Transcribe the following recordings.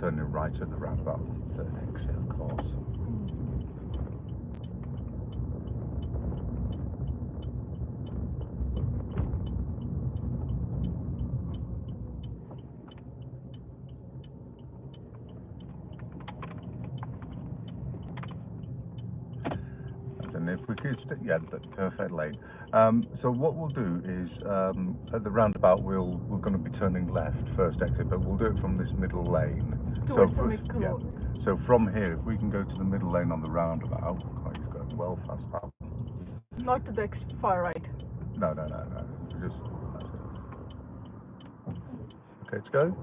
turning right at the roundabout, third exit, of course. And if we could, yeah, the perfect lane. So what we'll do is at the roundabout we're going to be turning left, first exit, but we'll do it from this middle lane. Towards the Yeah. So from here, if we can go to the middle lane on the roundabout, quite going well fast now. Not to the far right. No. Just okay, let's go.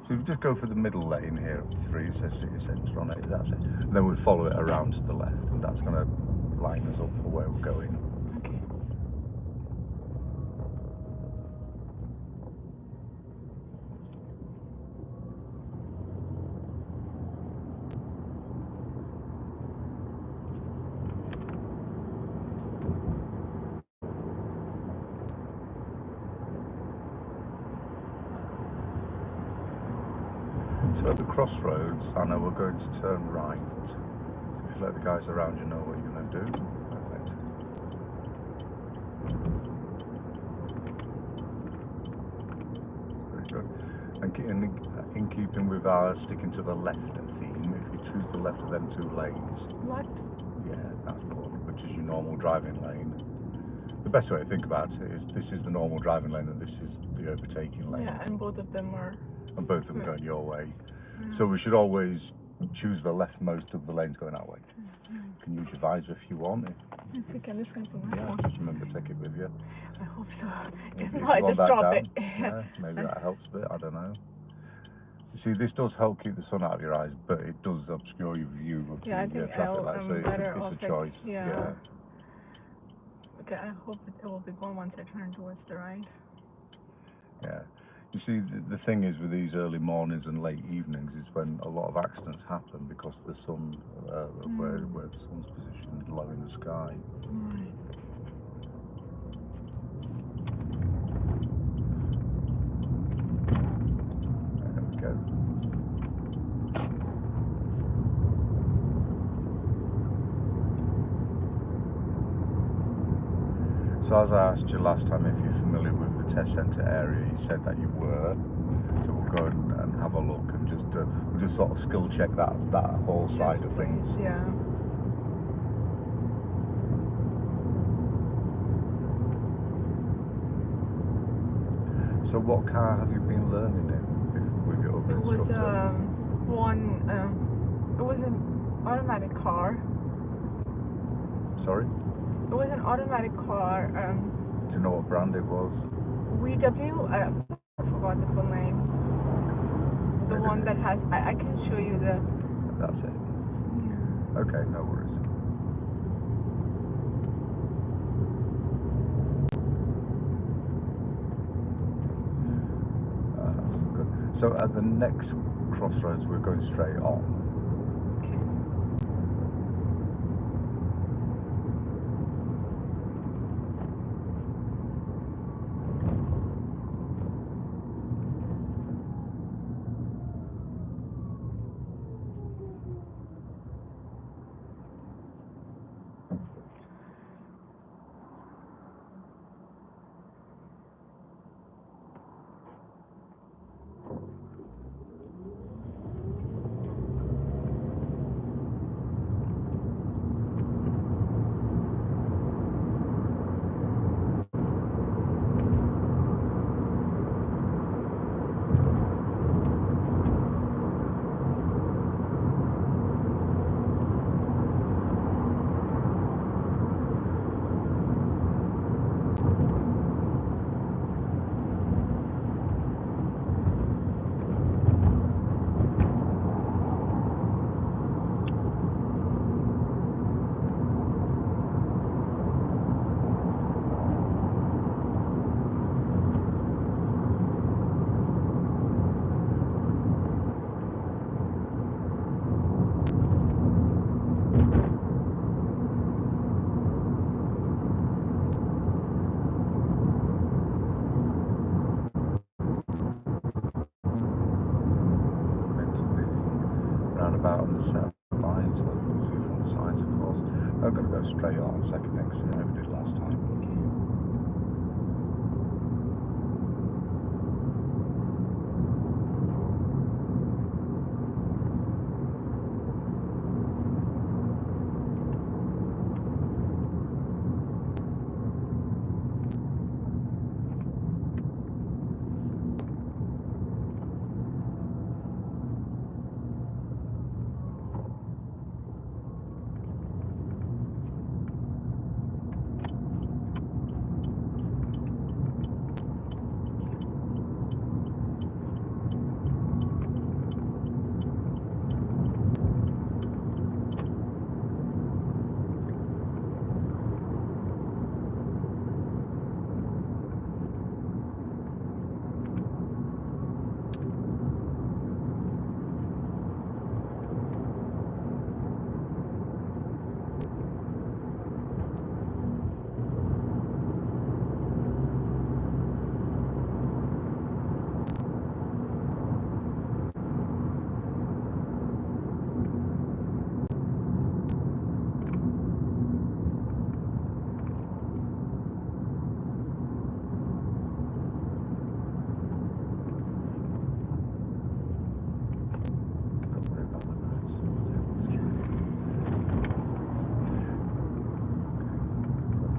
So we just go for the middle lane here, 3, it says city centre on it, that's it. And then we'll follow it around to the left, and that's going to line us up for where we're going. Okay. So at the crossroads, I know we're going to turn right. Just let the guys around you know what you're going to do. Perfect. Very good. And in keeping with our sticking to the left theme, if you choose the left of them 2 lanes. What? Yeah, that's the one, which is your normal driving lane. The best way to think about it is this is the normal driving lane and this is the overtaking lane. Yeah, and both of them are... And both of them going your way. So we should always choose the leftmost of the lanes going that way. You can use your visor if you want. Yes, you can. This can put my Yeah, phone. just remember to take it with you. I hope so. If If you not, I want just that drop down, it. yeah, maybe that helps a bit, I don't know. You see, this does help keep the sun out of your eyes, but it does obscure your view of the traffic light, so it's a choice. Yeah. Okay, I hope it will be gone once I turn towards the right. Yeah. You see, the thing is with these early mornings and late evenings is when a lot of accidents happen because the sun, where the sun's positioned low in the sky. There we go. So as I asked you last time if you're familiar with the test centre area, you said that you were. So we'll go and have a look and just we'll just sort of skill check that whole side of things. Yeah. So what car have you been learning in with your other instructor? It was an automatic car. Sorry? It was an automatic car. Do you know what brand it was? VW. I forgot the full name. The one that has. I can show you the. That's it. Okay, no worries. Good. So at the next crossroads, we're going straight on. I'm going to go straight on second exit like we did last time.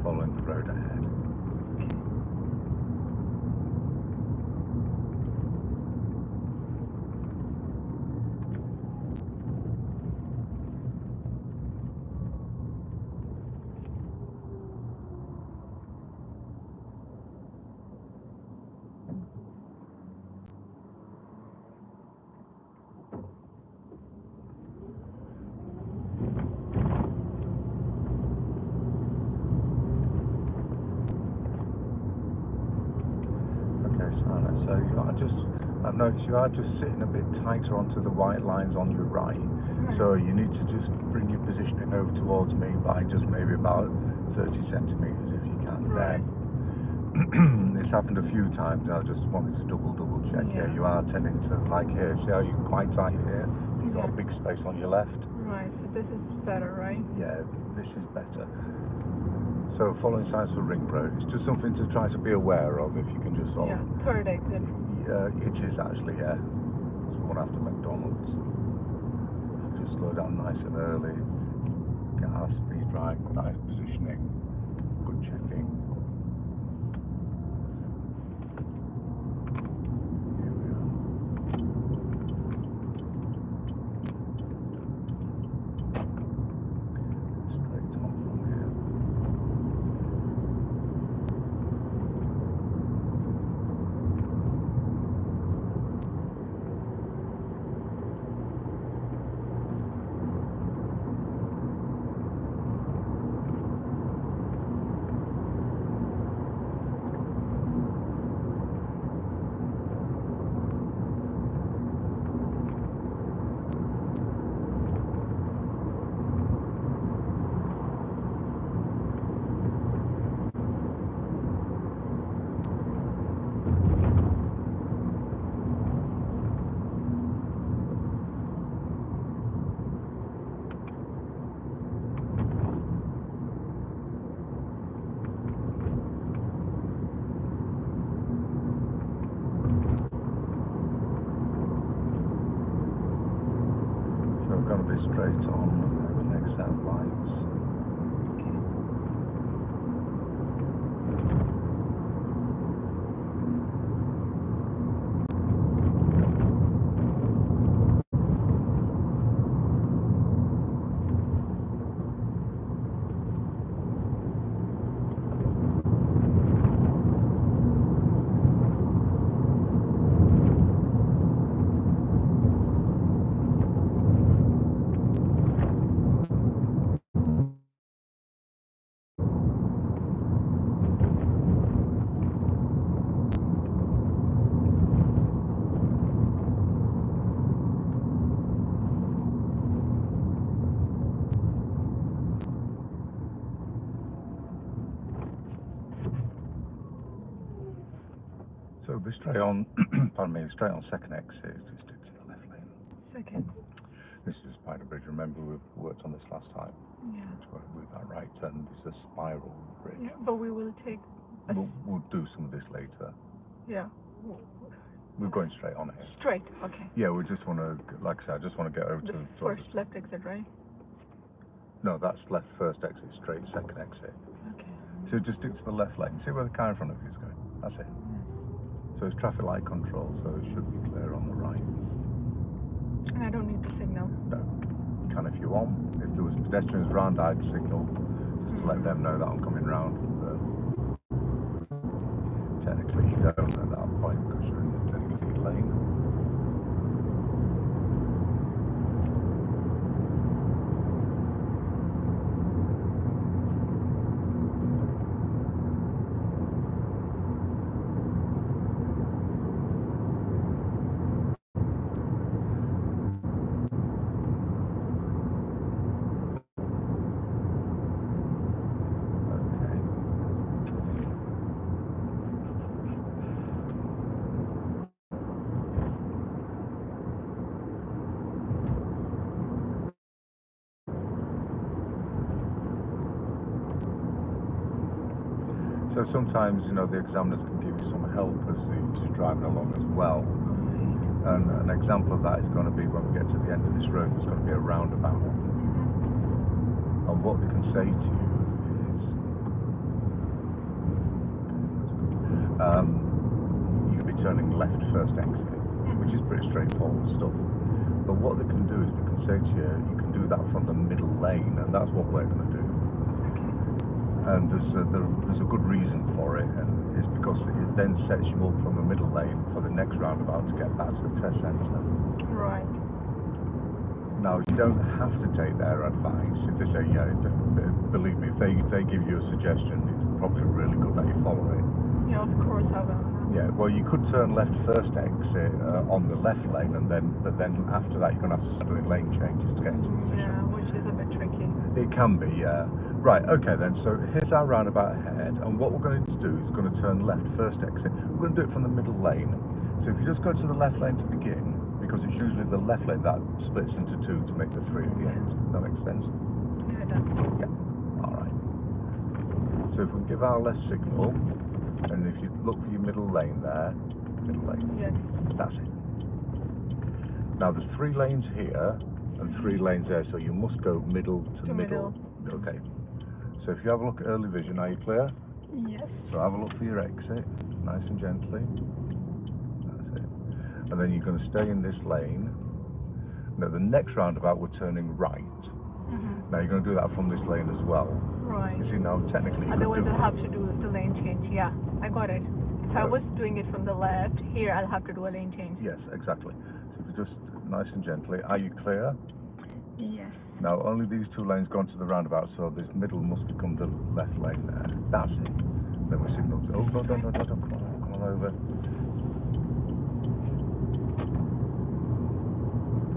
Following the road ahead. So I've noticed you are just sitting a bit tighter onto the white lines on your right. So you need to just bring your positioning over towards me by just maybe about 30 centimetres if you can. Right. It's happened a few times. I just wanted to double check. Yeah, you are tending to, like here, see how you're quite tight here? You've got a big space on your left. Right, so this is better, right? Yeah, this is better. So following signs for ring road, it's just something to try to be aware of if you can just sort of... Yeah, third exit. It is actually, yeah. It's one after McDonald's. Just slow down nice and early. Get our speed right, nice positioning, good checking. Here we are. Straight on from here. Going to be straight on the next set of lights. So be straight on, pardon me, straight on second exit, just into the left lane. Second. This is Spider Bridge, remember we worked on this last time. Yeah. With that right turn, it's a spiral bridge. Yeah, but we will take. We'll do some of this later. Yeah. We're going straight on here. Straight. Okay. Yeah, we just want to, like I said, I just want to get over The to first left exit, right? No, that's left first exit, straight second exit. Okay. So just stick to the left lane. See where the car in front of you is going. That's it. So it's traffic light control, so it should be clear on the right. And I don't need the signal. No, you can if you want. If there was pedestrians round, I'd signal just to let them know that I'm coming round. But technically, you don't at that point because you're in the dedicated lane. So sometimes, you know, the examiners can give you some help as you're driving along as well. And an example of that is going to be when we get to the end of this road, there's going to be a roundabout. And what they can say to you is, you can be turning left first exit, which is pretty straightforward stuff. But what they can do is they can say to you, you can do that from the middle lane, and that's what we're going to do. And there's a good reason for it, and it's because it then sets you up from the middle lane for the next roundabout to get back to the test centre. Right. Now, you don't have to take their advice. If they say, yeah, believe me, if they give you a suggestion, it's probably really good that you follow it. Yeah, of course I will. Yeah, well, you could turn left first exit on the left lane, but then after that you're going to have to start doing lane changes to get into position. Yeah, which is a bit tricky. It can be, yeah. Right, okay then, so here's our roundabout ahead, and what we're going to do is going to turn left first exit. We're going to do it from the middle lane. So if you just go to the left lane to begin, because it's usually the left lane that splits into two to make the three at the end. Does that make sense? Yeah, it does. Yeah. Alright. So if we give our left signal, and if you look for your middle lane there, middle lane. Yes. That's it. Now there's 3 lanes here and 3 lanes there, so you must go middle to middle. Okay. So if you have a look at early vision, are you clear? Yes. So have a look for your exit, nice and gently. That's it. And then you're going to stay in this lane. Now the next roundabout we're turning right. Now you're going to do that from this lane as well. Right. You see, now technically Otherwise I'll have to do the lane change. Yeah, I got it. If I was doing it from the left, here I'll have to do a lane change. Yes, exactly. So if you just nice and gently, are you clear? Yes. Now only these 2 lanes go into the roundabout, so this middle must become the left lane there. That's it. Then we signal. Oh, no, come on over.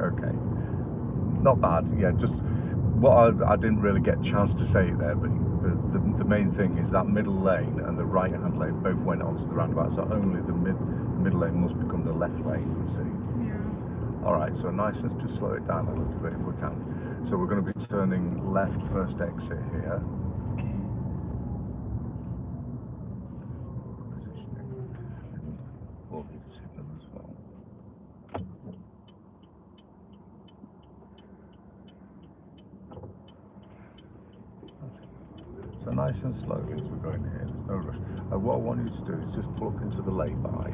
Okay. Not bad. Yeah, just what I didn't really get a chance to say it there, but the main thing is that middle lane and the right-hand lane both went onto the roundabout, so only the middle lane must become the left lane, you see. Yeah. Alright, so nice, let's just slow it down a little bit if we can. So we're going to be turning left first exit here. Okay. Positioning. And we'll give the signal as well. So nice and slowly as we're going here, there's no rush. What I want you to do is just pull up into the lay-by.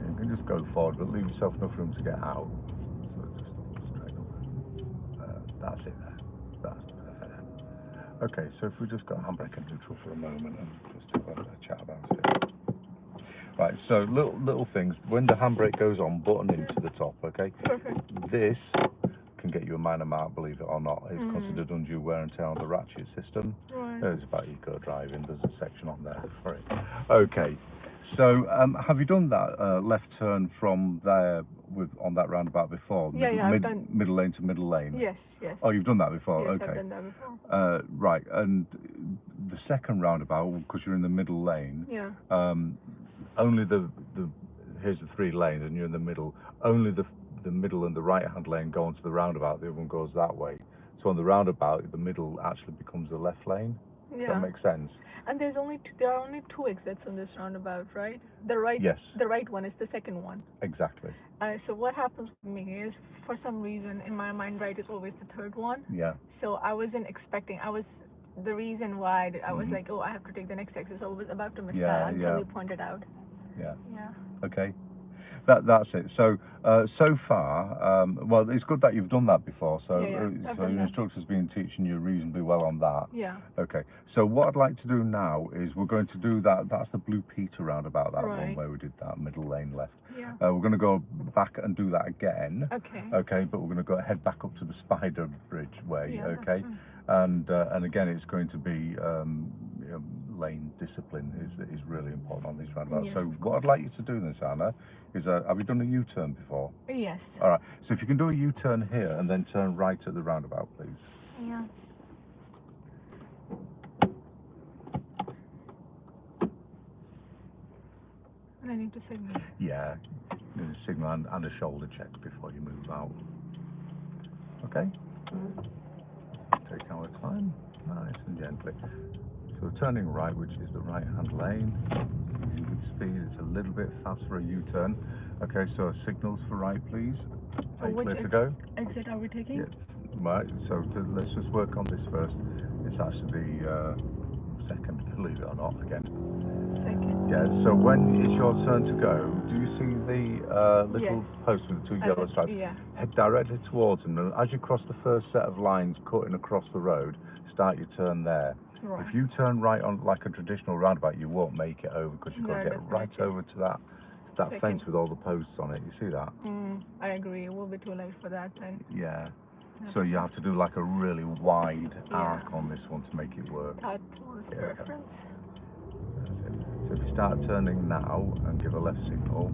You can just go forward, but leave yourself enough room to get out. So just straight up. That's it there. That's perfect. Okay, so if we just got handbrake and neutral for a moment and just have a chat about it. Right, so little things. When the handbrake goes on, button into the top, okay? Perfect. This can get you a minor mark, believe it or not. It's considered undue wear and tear on the ratchet system. Right. It's about eco driving. There's a section on there for it. Okay. So, have you done that left turn from there on that roundabout before? Yeah, I've done. Middle lane to middle lane. Yes. Oh, you've done that before. Yes, okay. I've done that before. Right, and the second roundabout, because you're in the middle lane. Yeah. Only here's the 3 lanes, and you're in the middle. Only the the middle and the right-hand lane go onto the roundabout, the other one goes that way. So on the roundabout, the middle actually becomes the left lane. Does Yeah. that make sense? And there are only two exits on this roundabout, right? The right. Yes. The right one is the second one. Exactly. So what happens with me is, for some reason, in my mind, right is always the third one. Yeah. So I wasn't expecting. The reason why I was Mhm. like, oh, I have to take the next exit. So I was about to miss Yeah, that until yeah. you pointed out. Yeah. Yeah. Okay. That's it. So so far, well, it's good that you've done that before. So Yeah, I've so done your that. instructor's been teaching you reasonably well on that. Yeah. Okay. So what I'd like to do now is we're going to do that. That's the Blue Peter roundabout, that one Right. where we did that middle lane left. Yeah. We're going to go back and do that again. Okay. Okay. But we're going to head back up to the Spider Bridge way. Yeah, that's Okay. fine. And again, it's going to be lane discipline is really important on these roundabouts. Yes, So what I'd like you to do then, Sana, is have you done a U-turn before? Yes. All right. So if you can do a U-turn here and then turn right at the roundabout, please. Yeah. And I need to signal. Yeah. There's a signal and a shoulder check before you move out. Okay. Take our time, nice and gently. So we're turning right, which is the right-hand lane. Easy with speed. It's a little bit fast for a U-turn. Okay. So signals for right, please. Are you Which clear to go? exit are we taking? Yes. Right, so let's just work on this first. It's actually second, believe it or not, again. Second. Yeah, so when it's your turn to go, do you see the little Yes. post with the two yellow stripes? Yeah. Head directly towards them, and as you cross the first set of lines cutting across the road, start your turn there. Right. If you turn right on like a traditional roundabout, you won't make it over because you've got to No, get right definitely. over to that Second. fence with all the posts on it. You see that? I agree. It will be too late for that then. Yeah. So you have to do like a really wide arc Yeah. on this one to make it work. That was Yeah. preference. So if you start turning now and give a left signal,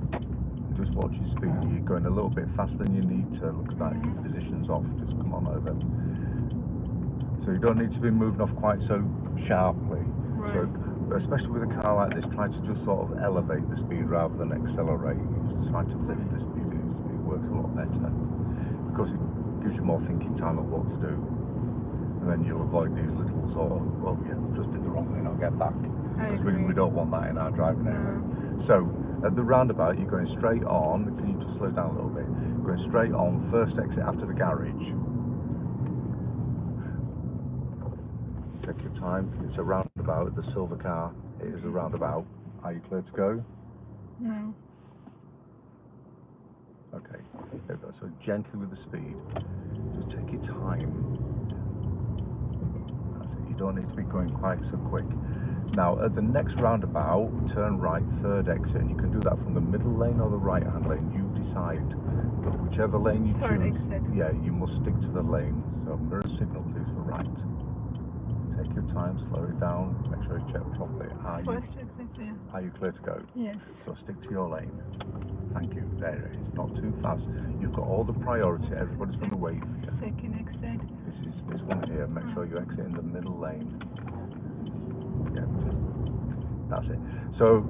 just watch your speed. You're going a little bit faster than you need to. Look at that, your position's off. Just come on over. So you don't need to be moving off quite so sharply. Right. So especially with a car like this, try to just sort of elevate the speed rather than accelerate. You just try to lift the speed. It works a lot better because it gives you more thinking time of what to do. And then you'll avoid these little sort of, well, yeah, just did the wrong thing, I'll get back. Because we don't want that in our driving anyway. So, at the roundabout, you're going straight on. Can you just slow down a little bit? Going straight on, first exit after the garage. Take your time. It's a roundabout, the silver car. It is a roundabout. Are you clear to go? No. Okay. There we go. So, gently with the speed. Just take your time. You don't need to be going quite so quick. Now, at the next roundabout, turn right, third exit, and you can do that from the middle lane or the right-hand lane. You decide. But whichever lane you Third choose, exit. yeah, you must stick to the lane. So mirror signal, please, for right. Take your time, slow it down, make sure you check properly. First exit, yeah. Are you clear to go? Yes. So stick to your lane. Thank you. There it is. Not too fast. You've got all the priority. Everybody's going to wait for you. Second exit. This is this one here. Make sure you exit in the middle lane. Yeah, that's it. So,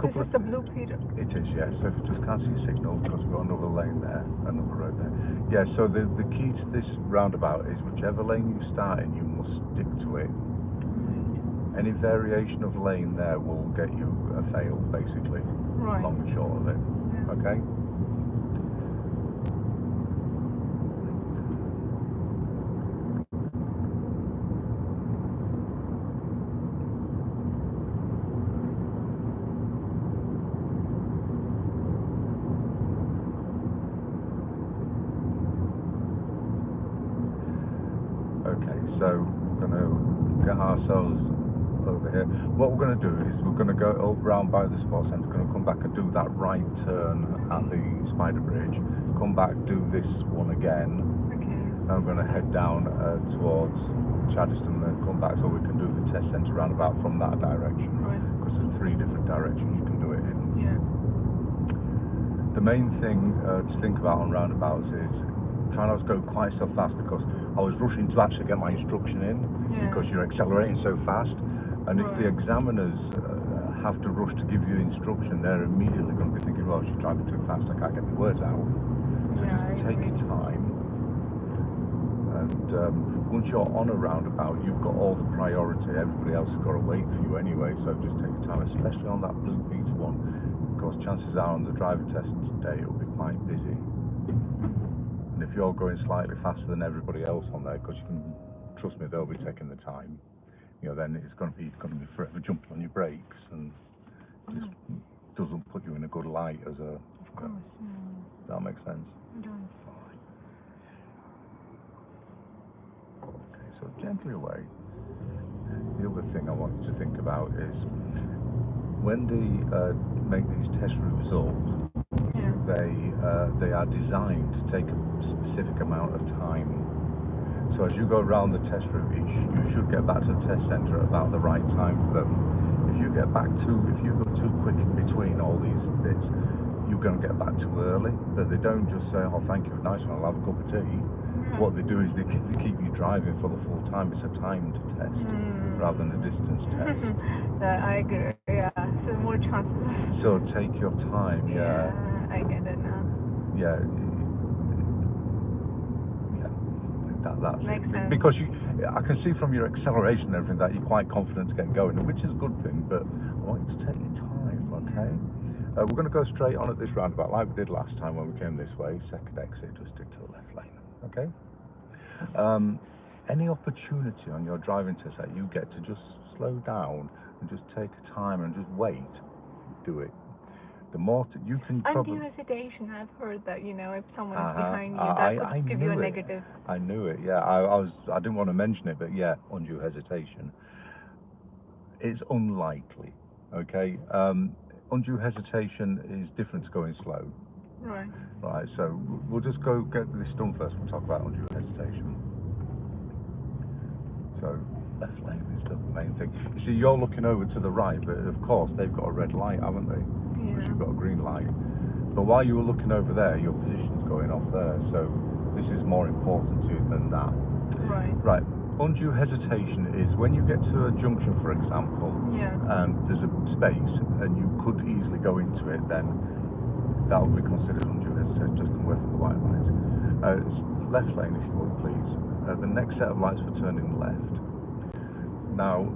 This is the Blue Peter. It is, yes. So if you just can't see signal because we've got another lane there, another road there. Yeah. So the key to this roundabout is whichever lane you start in, you must stick to it. Any variation of lane there will get you a fail, basically. Right. Long and short of it. Yeah. Okay. Okay, so we're going to get ourselves over here. What we're going to do is we're going to go round by the sports centre, going to come back and do that right turn at the Spider Bridge, come back, do this one again, Okay. and we're going to head down towards Chaddiston and then come back so we can do the test centre roundabout from that direction. Right. Because there's 3 different directions you can do it in. Yeah. The main thing to think about on roundabouts is try not to go quite so fast because I was rushing to actually get my instruction in because you're accelerating so fast, and if the examiners have to rush to give you instruction, they're immediately going to be thinking, well, she's driving too fast, I can't get the words out. So Yeah, just take your time, and once you're on a roundabout, you've got all the priority. Everybody else has got to wait for you anyway, so just take your time, especially on that Blue Peter one, because chances are on the driving test today it'll be quite busy. And if you're going slightly faster than everybody else on there, because you can trust me, they'll be taking the time, then it's going to be forever jumping on your brakes, and just doesn't put you in a good light as a. Of course, That makes sense. Done. Okay, so gently away. The other thing I want you to think about is when they make these test routes up, they are designed to take a specific amount of time. So as you go around the test route, you should get back to the test centre at about the right time for them. If you go too quick in between all these bits, you're going to get back too early. But they don't just say, "Oh, thank you, nice one, I'll have a cup of tea." What they do is they keep you driving for the full time. It's a timed test rather than a distance test. I agree. Yeah, so more chances. So take your time. Yeah. I get it now. Yeah. That's makes sense. Because I can see from your acceleration and everything that you're quite confident to get going, which is a good thing. But I want you to take your time. Okay. We're going to go straight on at this roundabout like we did last time when we came this way. Second exit, just stick to the left lane. Okay. Any opportunity on your driving test that you get to just slow down and just take a time and just wait, do it. The more you can. Undue hesitation. I've heard that if someone is behind you, that could give you a negative. I knew it. Yeah, I didn't want to mention it, but yeah, undue hesitation. It's unlikely. Okay. Undue hesitation is different to going slow. Right. Right. So we'll just go get this done first. We'll talk about undue hesitation. So left lane is the main thing. You see, you're looking over to the right, but of course they've got a red light, haven't they? Because you've got a green light. But while you were looking over there, your position's going off there. So this is more important to you than that. Right. Right. Undue hesitation is when you get to a junction, for example, and there's a space and you could easily go into it, then that would be considered undue hesitation. Just come away from the white lines. Left lane, if you would, please. The next set of lights for turning left. Now,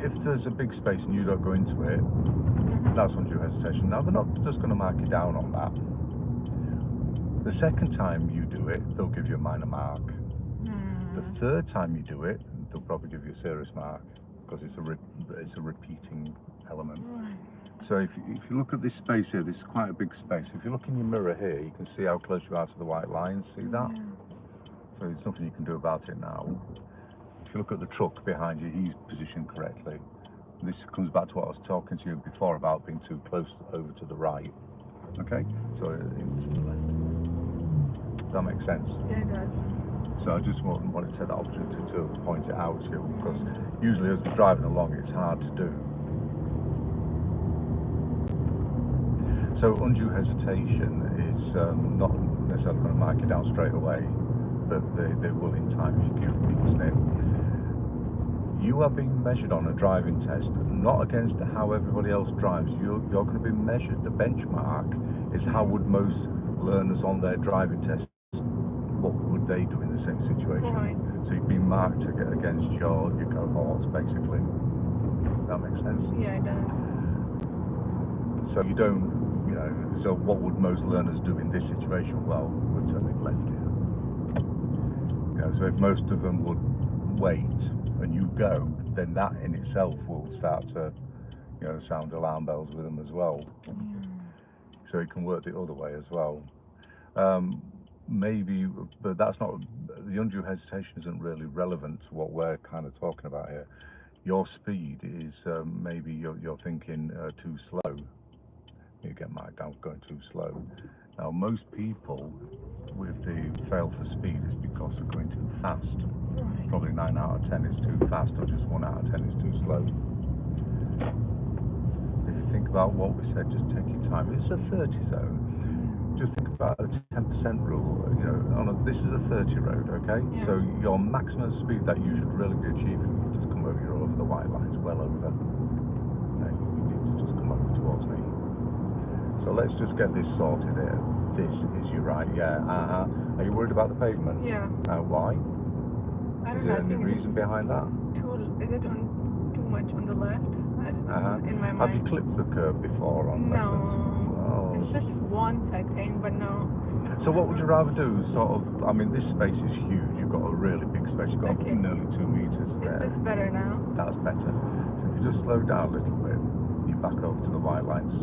if there's a big space and you don't go into it, that's undue hesitation. Now, they're not just going to mark you down on that. The second time you do it, they'll give you a minor mark. The third time you do it, they'll probably give you a serious mark because it's a repeating element. So if you look at this space here, this is quite a big space. If you look in your mirror here, you can see how close you are to the white lines. See that? So there's nothing you can do about it now. If you look at the truck behind you, he's positioned correctly. This comes back to what I was talking to you before about being too close over to the right. Okay? So does that make sense? Yeah, it does. So I just wanted to take that opportunity to point it out to you, because usually as we're driving along it's hard to do. So undue hesitation is not necessarily going to mark you down straight away, but they will in time if you keep repeating it. You are being measured on a driving test, not against how everybody else drives. You're going to be measured. The benchmark is how would most learners on their driving test, what would they do in the same situation? Right. So you've been marked against your cohorts, basically. Does that make sense? Yeah, it does. So you don't, so what would most learners do in this situation? Well, we're turning left here. So if most of them would wait and you go, then that in itself will start to, sound alarm bells with them as well. So it can work the other way as well. Maybe, but that's not, the undue hesitation isn't really relevant to what we're kind of talking about here. Your speed is maybe you're thinking too slow. You get marked down going too slow. Now, most people with the fail for speed is because they're going too fast. Right. Probably 9 out of 10 is too fast, or just 1 out of 10 is too slow. If you think about what we said, just take your time. It's a 30 zone. Just think about a 10% rule. This is a 30 road, okay? Yeah. So your maximum speed that you should really be achieving, just come over. You're over the white lines, well over. You need to just come over towards me. So let's just get this sorted here. This is your right, yeah. Are you worried about the pavement? Yeah. Why? I Is don't there know. I any think reason behind that? is it on too much on the left? I don't know. In my mind. Have you clipped the curb before on lessons? No. It's just once, I think, but no. So what would you rather do? Sort of, I mean, this space is huge. You've got a really big space. You've got nearly 2 meters there. Is this better now? That's better. So if you just slow down a little bit, you back over to the white lines.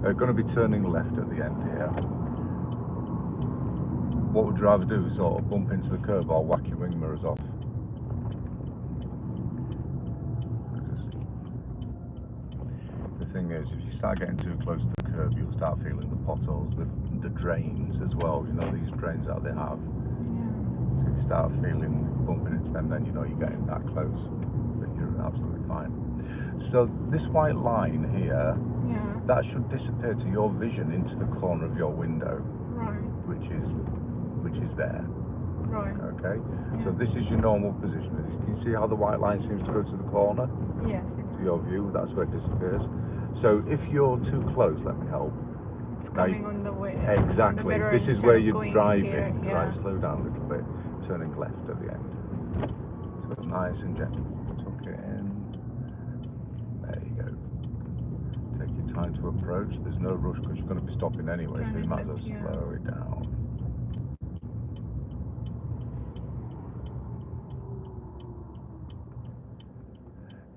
Going to be turning left at the end here. What would you rather do? Sort of bump into the curb or whack your wing mirrors off? The thing is, if you start getting too close to the curb, you'll start feeling the potholes, the drains as well. You know, these drains that they have. So if you start feeling bumping into them, then you know you're getting that close. But you're absolutely fine. So this white line here, that should disappear to your vision into the corner of your window, which is there. Okay. So this is your normal position. Can you see how the white line seems to go to the corner? Yes. To your view, that's where it disappears. So if you're too close, let me help. It's coming on the way. Exactly. On the This is where you're driving. Here, Right, slow down a little bit, turning left at the end. So nice and gentle. Tuck it in. There you go. Take your time to approach. There's no rush because you're going to be stopping anyway, so you might as well slow it down.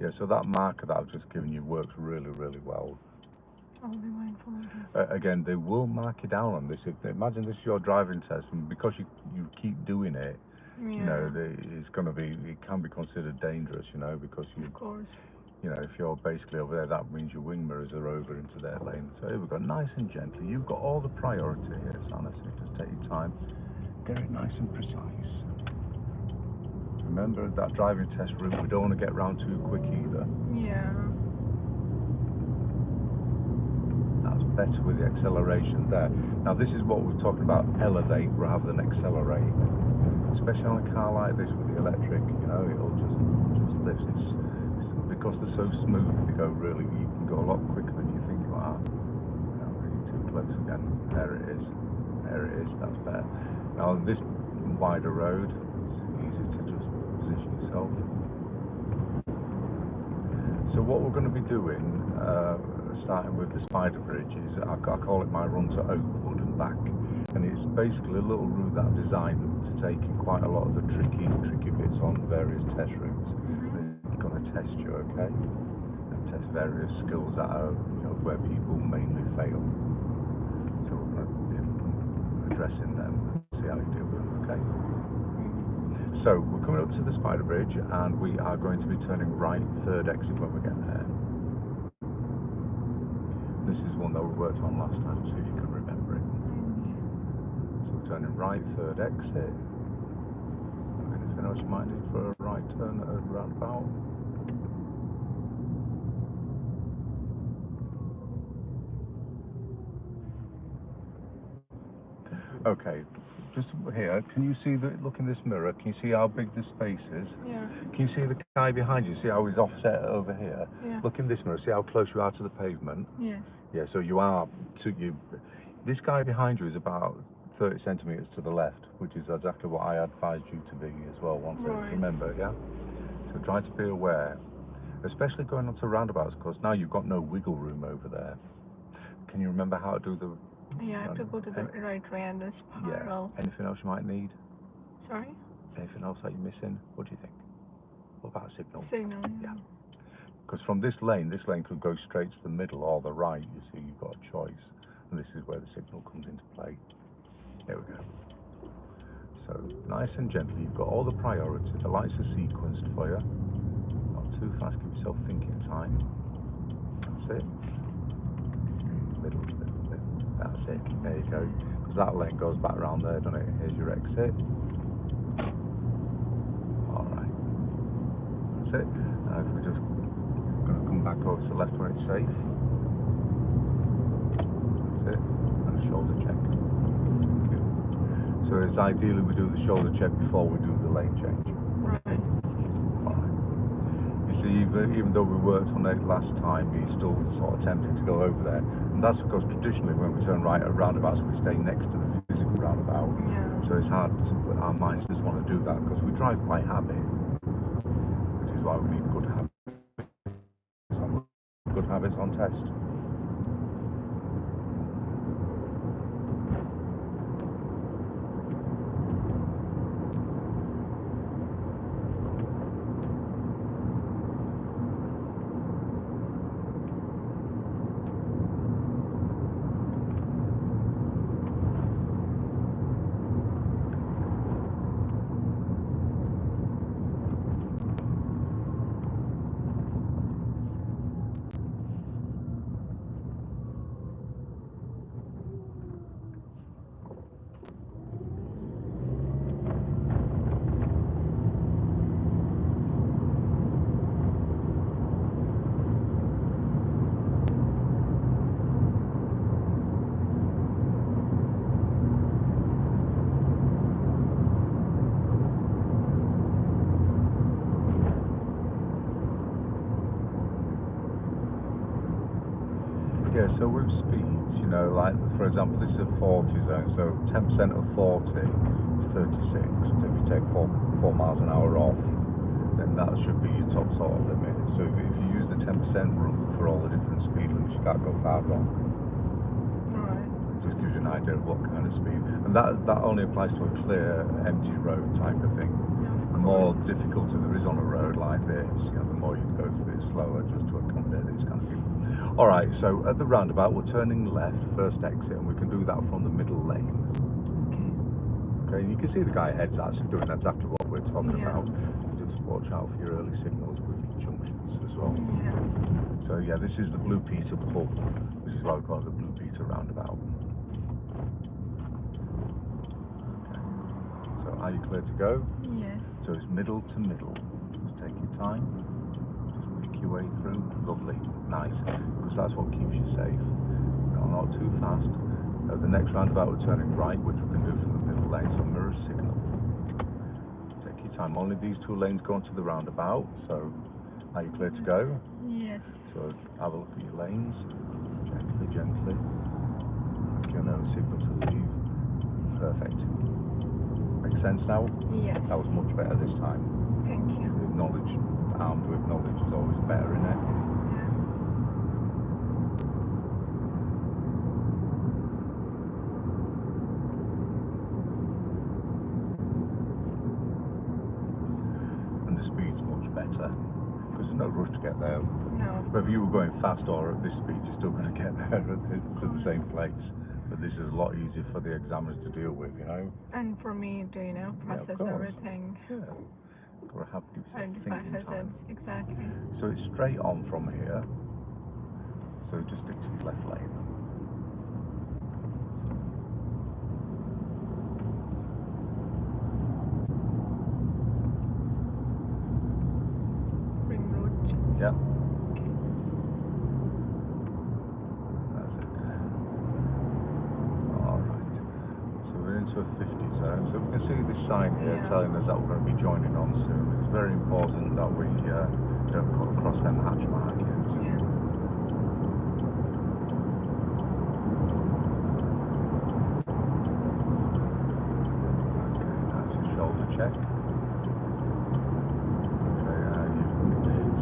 Yeah, so that marker that I've just given you works really, really well. I'll be mindful of this. Again, they will mark you down on this. Imagine this is your driving test, and because you keep doing it, you know, it can be considered dangerous, you know, because of course. You know, if you're basically over there, that means your wing mirrors are over into their lane. So here we go, nice and gently. You've got all the priority here, Sana, so just take your time. Get it nice and precise. Remember that driving test route, we don't want to get round too quick either. Yeah. That's better with the acceleration there. Now this is what we're talking about, elevate rather than accelerate. Especially on a car like this with the electric, you know, it'll just lift. Because they're so smooth, they go really, you can go a lot quicker than you think you are. No, really too close again. There it is. There it is, that's better. Now on this wider road, it's easy to just position yourself. So what we're going to be doing, starting with the spider bridge, is I call it my run to Oakwood and back. And it's basically a little route that I've designed to take in quite a lot of the tricky bits on various test routes. Going to test you, okay? And test various skills that are, you know, where people mainly fail. So we're going to be addressing them and see how you deal with them, okay? So we're coming up to the spider bridge, and we are going to be turning right, third exit when we get there. This is one that we worked on last time, so if you can remember it. So we're turning right, third exit. Anything else you might need for a right turn at a roundabout? Okay, just here, can you see look in this mirror, can you see how big the space is? Yeah. Can you see the guy behind you, see how he's offset over here? Yeah. Look in this mirror, see how close you are to the pavement? Yes. Yeah, so you are, this guy behind you is about 30 centimetres to the left, which is exactly what I advised you to be as well once. Remember, yeah? So try to be aware, especially going onto roundabouts, because now you've got no wiggle room over there. Can you remember how to do the... Yeah, I have to go to the right way and the spiral. Yeah. Anything else you might need? Sorry? Anything else that you're missing? What do you think? What about signal? Signal, yeah. Because from this lane could go straight to the middle or the right, you see, you've got a choice. And this is where the signal comes into play. There we go. So, nice and gently, you've got all the priority. The lights are sequenced for you. Not too fast, give yourself thinking time. That's it. Middle. That's it. There you go. Because that lane goes back around there, doesn't it? Here's your exit. Alright. That's it. Now if we're just going to come back over to the left when it's safe. That's it. And a shoulder check. So it's ideally we do the shoulder check before we do the lane change. Right. Alright. You see, even though we worked on it last time, he's still sort of tempted to go over there. And That's because traditionally when we turn right at roundabouts, we stay next to the physical roundabout. Yeah. So it's hard, our minds just want to do that because we drive by habit, which is why we need good habits. Good habits on test. Yeah, so with speeds, you know, like for example, this is a 40 zone, so 10% of 40 is 36. So if you take 4 miles an hour off, then that should be your top sort of limit. So if you use the 10% rule for all the different speed limits, you can't go far wrong. Right. Just gives you an idea of what kind of speed. And that only applies to a clear, empty road type of thing. Yeah, The more difficulty there is on a road like this, you know, the more you go a bit slower just to accommodate these kind of people. Alright, so at the roundabout we're turning left, first exit, and we can do that from the middle lane. Okay, and you can see the guy ahead's actually doing exactly what we're talking about. Just watch out for your early signals with junctions as well. Yeah. So yeah, this is the Blue Peter pub, which is why we call it the Blue Peter roundabout. Okay, so are you clear to go? Yes. So it's middle to middle. Just take your time. Just pick your way through. Lovely. Nice. Because that's what keeps you safe. No, not too fast. The next roundabout we're turning right, which we can do from the middle lane, so mirror signal. Take your time. Only these two lanes go into the roundabout, so are you clear to go? Yes. So have a look at your lanes. Gently, gently. Give them a signal to leave. Perfect. Makes sense now? Yes. That was much better this time. Thank you. With knowledge, armed with knowledge is always better, isn't it? And the speed's much better because there's no rush to get there. No. Whether you were going fast or at this speed, you're still going to get there to the same place. But this is a lot easier for the examiners to deal with, you know. And for me to, you know, Yeah, of process course. everything. Yeah. Or have to give yourself Identify thinking time. hazards. Exactly. So it's straight on from here. So just stick to your left lane. Ring road. Yeah. Okay. That's it. Alright. So we're into a 50 zone. So we can see this sign here telling us that we're going to be joining on soon. It's very important that we don't cut across them hatch markings. Yeah. Shoulder check.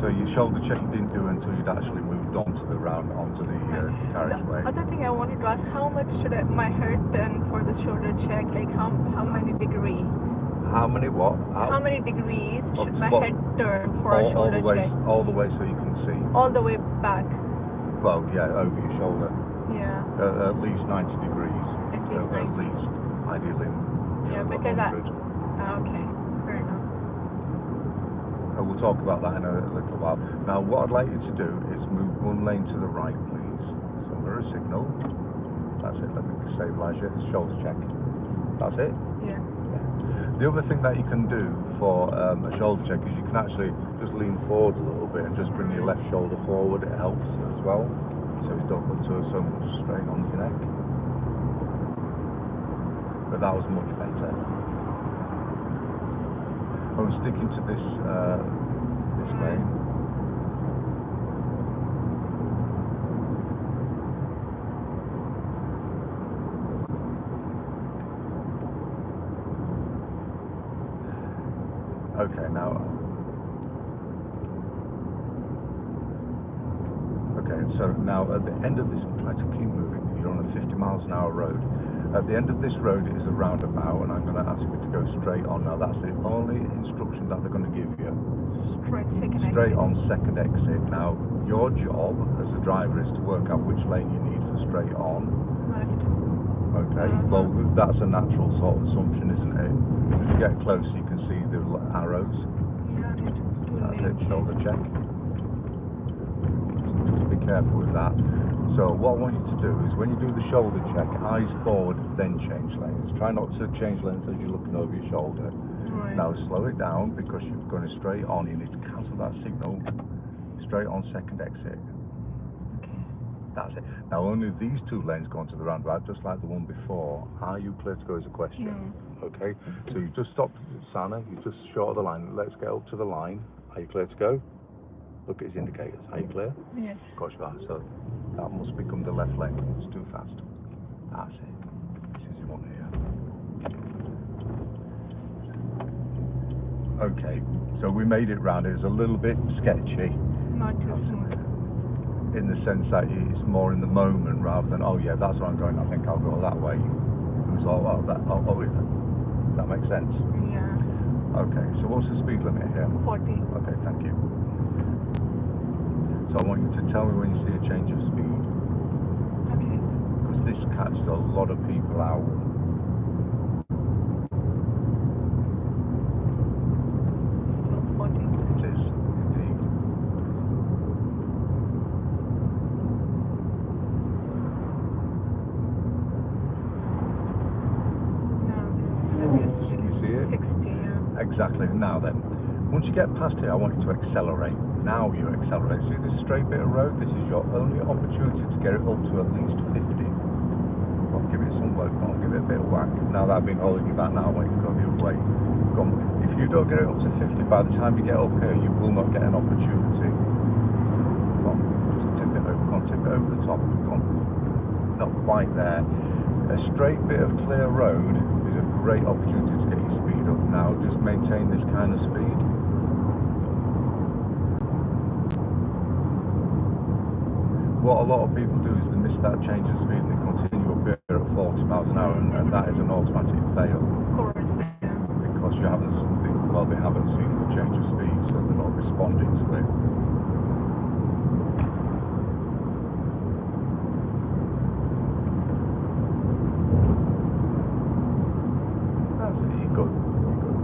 So your shoulder check you didn't do until you'd actually moved onto the carriageway. The other thing I wanted to ask, how much should my head turn for the shoulder check? Like how many degrees? How many what? How many degrees should my what? head turn for a shoulder check? All the way so you can see. All the way back. Well, yeah, over your shoulder. Yeah. At least 90 degrees. At least 90. At least, ideally. Yeah, because 100. Okay, fair enough. And we'll talk about that in a little while. Now, what I'd like you to do is move one lane to the right, please. So mirror signal. That's it. Let me stabilise you. Shoulder check. That's it. Yeah. The other thing that you can do for a shoulder check is you can actually just lean forward a little bit and just bring your left shoulder forward. It helps as well, so you don't put so much strain on your neck. But that was much better. I'm sticking to this lane. Okay, now. Okay, so now at the end of this, try to keep moving. You're on a 50 miles an hour road. At the end of this road is a roundabout, and I'm going to ask you to go straight on. Now that's the only instruction that they're going to give you. Straight on second exit. Now your job as a driver is to work out which lane you need for straight on. Left. Okay, well that's a natural sort of assumption, isn't it? As you get closer, you can see the arrows. Yeah, That's it. Shoulder check. Just be careful with that. So what I want you to do is when you do the shoulder check, eyes forward, then change lanes. Try not to change lanes as you're looking over your shoulder. Right. Now slow it down because you're going straight on. You need to cancel that signal. Straight on second exit. Okay. That's it. Now only these two lanes go onto the roundabout, just like the one before. Are you clear to go is a question. No. Okay. So you just stopped, Sana. You just short of the line. Let's get up to the line. Are you clear to go? Look at his indicators. Are you clear? Yes. Of course you are. So that must become the left lane. It's too fast. That's it. This is the one here. Okay. So we made it round. It was a little bit sketchy. Not too smooth. In the sense that it's more in the moment rather than, oh yeah, that's where I'm going. I think I'll go that way. It was all that. That makes sense. Yeah. Okay. So what's the speed limit here? 40. Okay. Thank you. So I want you to tell me when you see a change of speed, Okay. because this catches a lot of people out. So 40. It is, indeed. Now, You see it? 60, yeah. Exactly. Now then, once you get past here, I want you to accelerate. Now you accelerate. See this straight bit of road? This is your only opportunity to get it up to at least 50. Well, give it some work, on, give it a bit of whack. Now that I've been holding you back, now I want you to go the other way. Come. If you don't get it up to 50, by the time you get up here, you will not get an opportunity. Come on, just tip it over. Come on, tip it over the top. Come on. Not quite there. A straight bit of clear road is a great opportunity to get your speed up. Now just maintain this kind of speed. What a lot of people do is they miss that change of speed and they continue up here at 40 miles an hour, and that is an automatic fail. Of course, yeah. Because you haven't, well, they haven't seen the change of speed, so they're not responding to it. That's it, you're good. You're good.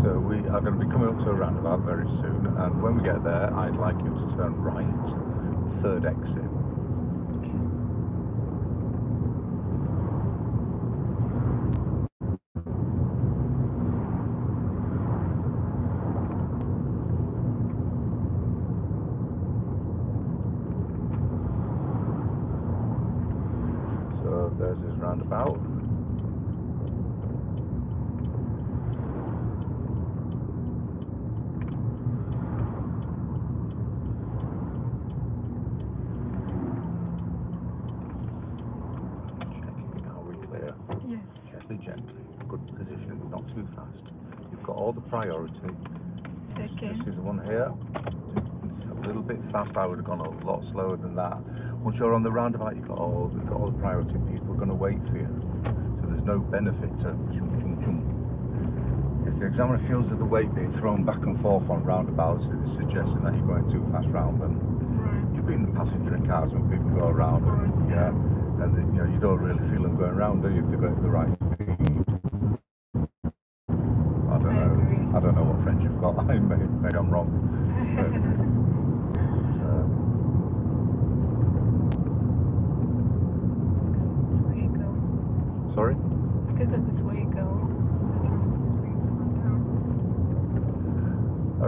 So we are going to be coming up to a roundabout very soon, and when we get there, I'd like you to turn right, third exit. So there's his roundabout. Yes. Gently, good position, not too fast. You've got all the priority. Okay. This is the one here. A little bit fast. I would have gone a lot slower than that. Once you're on the roundabout, you've got all the priority. People are going to wait for you, so there's no benefit to chum, chum, chum. If the examiner feels that the weight being thrown back and forth on roundabouts is suggesting that you're going too fast round them. Right. You've been in passenger in cars when people go around, and, yeah, and you don't really feel them going round, do you? If they're going at the right speed. I don't know what French you've got. Maybe I'm wrong. Sorry? Because of this way you go.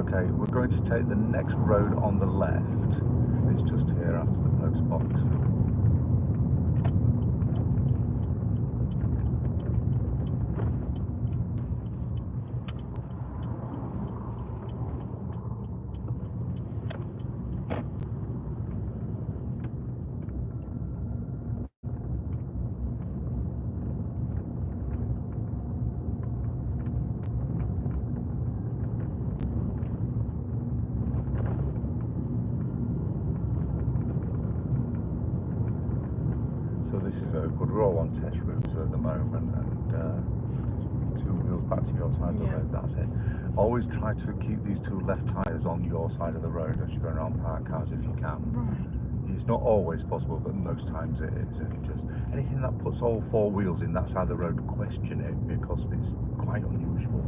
Okay, we're going to take the next road on the left. It's just here after the post box. But we're all on test routes at the moment, and 2 wheels back to your side of the road, that's it. Always try to keep these 2 left tyres on your side of the road as you're going around parked cars if you can. Right. It's not always possible, but most times it is. And just anything that puts all 4 wheels in that side of the road, question it, because it's quite unusual.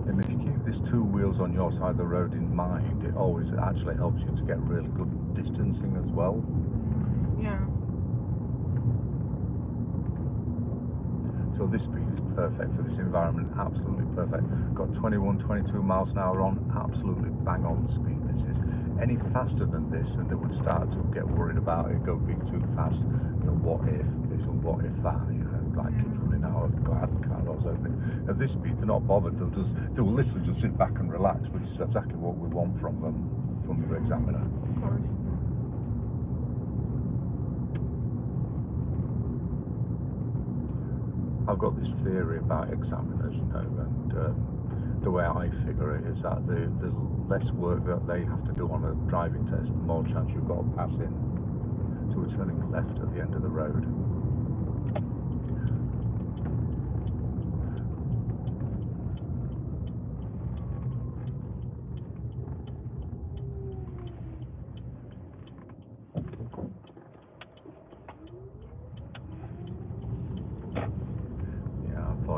And if you keep these 2 wheels on your side of the road in mind, it always actually helps you to get really good distancing as well. Yeah. So this speed is perfect for this environment, absolutely perfect. Got 21, 22 miles an hour on, absolutely bang on the speed this is. Any faster than this and they would start to get worried about it, go being too fast, you know, what if this and what if that, you know, like kids running out of car doors open. At this speed they're not bothered, they will literally just sit back and relax, which is exactly what we want from them, from your examiner. Of course. I've got this theory about examiners, you know, and the way I figure it is that the less work that they have to do on a driving test, the more chance you've got of passing. So we're turning left at the end of the road.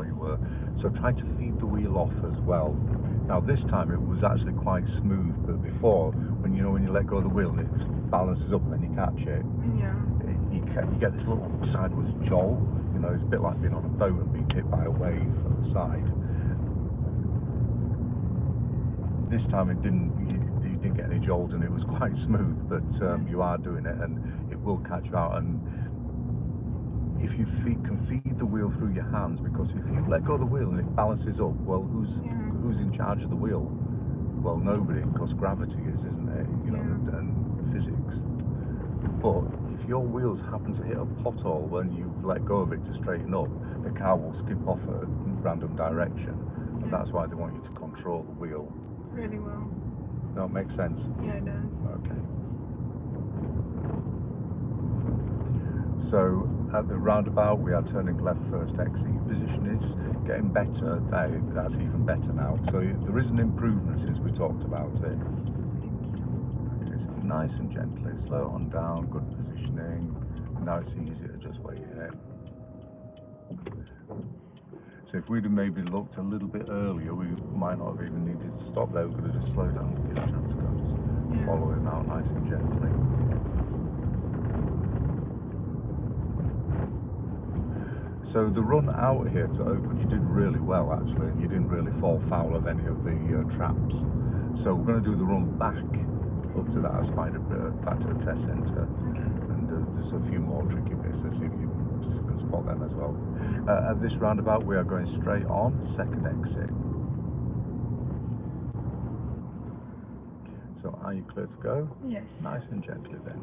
You were. So try to feed the wheel off as well. Now this time it was actually quite smooth, but before, when you let go of the wheel and it balances up and then you catch it, you get this little sideways jolt. You know, it's a bit like being on a boat and being hit by a wave at the side. This time you didn't get any jolt and it was quite smooth, but you are doing it and it will catch you out. And if you can feed the wheel through your hands, because if you let go of the wheel and it balances up, well, who's in charge of the wheel? Well, nobody, because gravity isn't it? You know, and physics. But if your wheels happen to hit a pothole when you let go of it to straighten up, the car will skip off a random direction, and that's why they want you to control the wheel. Really well. That makes sense? Yeah, it does. Okay. So at the roundabout we are turning left first exit. Your position is getting better. That's even better now. So there is an improvement since we talked about it. Okay, so nice and gently, slow on down, good positioning. Now it's easy to just wait here. So if we'd have maybe looked a little bit earlier, we might not have even needed to stop there. We could have just slowed down and give a chance to go. Just follow him out nice and gently. So the run out here to open, you did really well actually, and you didn't really fall foul of any of the traps. So we're going to do the run back up to that spider, back to the test centre, and there's a few more tricky bits, so see if you can spot them as well. At this roundabout we are going straight on, second exit. So are you clear to go? Yes. Nice and gently then,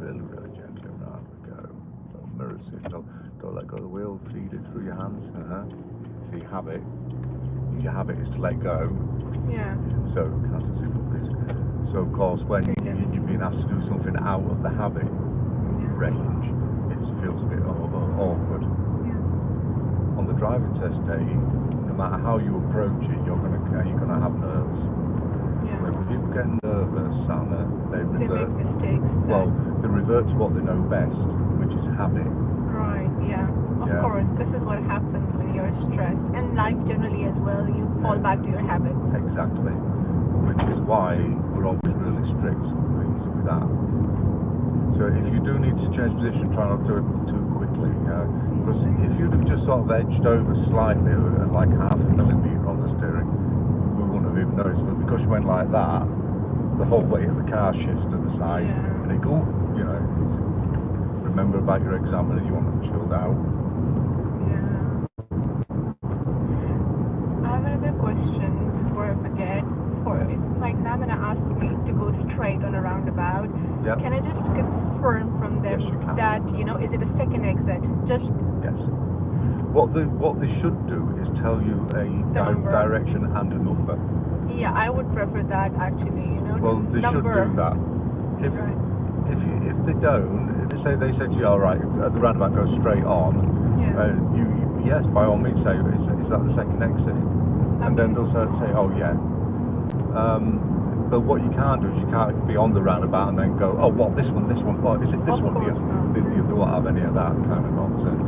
really gently, round we go. So mirror signal. Don't let go of the wheel, feed it through your hands. So you have it. Your habit is to let go. Yeah. So that's a simple piece. So of course when you've been asked to do something out of the habit range, it feels a bit awkward. On the driving test day, no matter how you approach it, you're gonna have nerves. When people get nervous, Anna, they make mistakes. Well, they revert to what they know best, which is habit. Right, of course. This is what happens when you're stressed. And life generally as well, you fall back to your habits. Exactly. Which is why we're always really strict with that. So if you do need to change position, try not to do it too quickly, because if you'd have just sort of edged over slightly, like half a millimetre on the steering, we wouldn't have even noticed. But because you went like that, the whole weight of the car shifts to the side, and it goes, remember about your examiner, you want them chilled out. I have another question before I forget. It's my examiner asked me to go straight on a roundabout. Yep. Can I just confirm from them that, is it a second exit? Just yes. What they should do is tell you a direction and a number. Yeah, I would prefer that actually, Well, they should do that. If they don't, they say to you, all right, at the roundabout go straight on. Yes, by all means say, is that the second exit? And then they'll say, oh yeah. But what you can't do is you can't be on the roundabout and then go, oh, what, this one, oh, is it this one here? They won't have any of that kind of nonsense.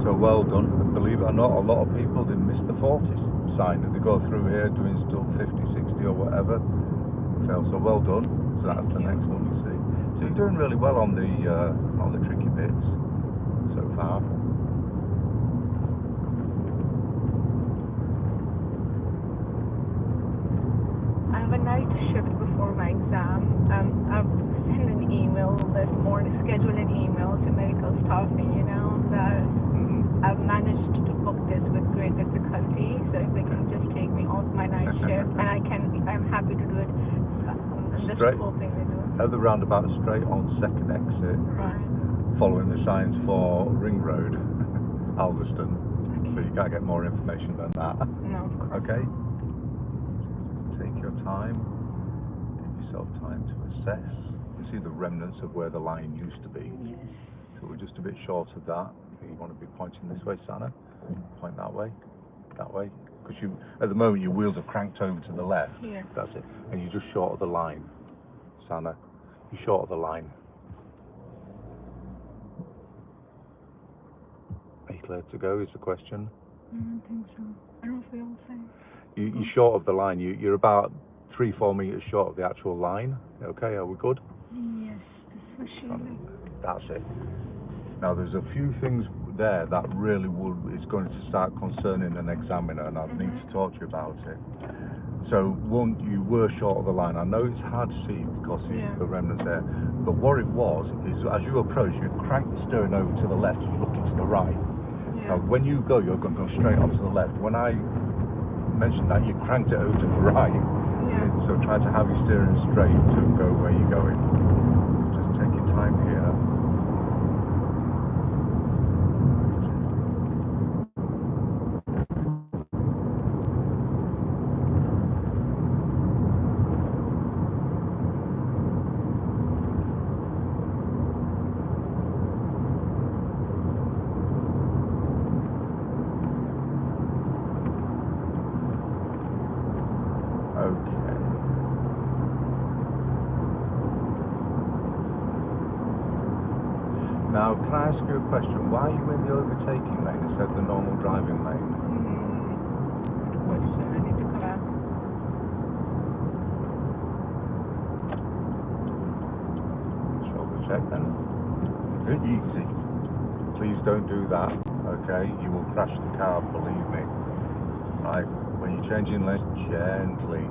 So well done. Believe it or not, a lot of people, they miss the 40 sign. They go through here doing still 50, 60 or whatever. So well done. So that's the next one you see. So you're doing really well on the tricky bits so far. I have a night shift before my exam. I've sent an email this morning, scheduled an email to medical staffing, that I've managed to book this with great difficulty, so if they can just take me off my night shift, and I'm happy to do it. I'm just hoping they do. At the roundabout, straight on second exit, following the signs for Ring Road, Alveston. So you can't get more information than that. No, of course. Okay? Take your time, give yourself time to assess. You see the remnants of where the line used to be. Yes. So we're just a bit short of that. You want to be pointing this way, Sana. Point that way, because at the moment your wheels are cranked over to the left. Yeah. That's it, and you're just short of the line, Sana. You're short of the line. Are you clear to go? Is the question? I don't think so. I don't feel the same. You're short of the line. You're about 3-4 meters short of the actual line. Okay, are we good? Yes, especially. That's it. Now there's a few things there that really is going to start concerning an examiner, and I need to talk to you about it. So one, you were short of the line. I know it's hard to see because the remnants there, but what it was is as you approach, you crank the steering over to the left, you're looking to the right. Now when you go, you're going to go straight onto the left. When I mentioned that, you cranked it over to the right. So try to have your steering straight to go where you're going. Just take your time here. Now, can I ask you a question? Why are you in the overtaking lane instead of the normal driving lane? Question I need to come back. Shoulder check then. Good, easy. Please don't do that, okay? You will crash the car, believe me. Right, when you're changing lanes, gently.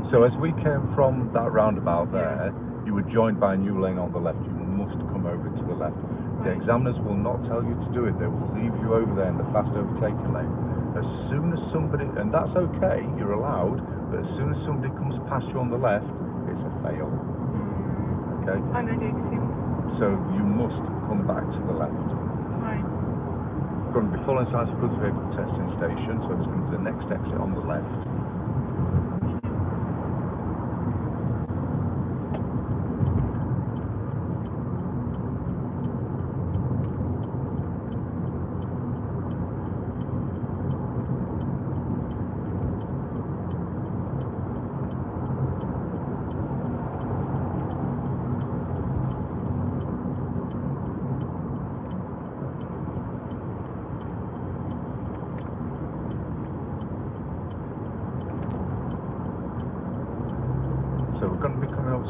So as we came from that roundabout there, you were joined by a new lane on the left. You must come over to the left. The examiners will not tell you to do it. They will leave you over there in the fast overtaking lane. As soon as somebody, and that's okay, you're allowed, but as soon as somebody comes past you on the left, it's a fail. Okay? So you must come back to the left. Right. It's going to be full inside of goods vehicle testing station, so it's going to be the next exit on the left.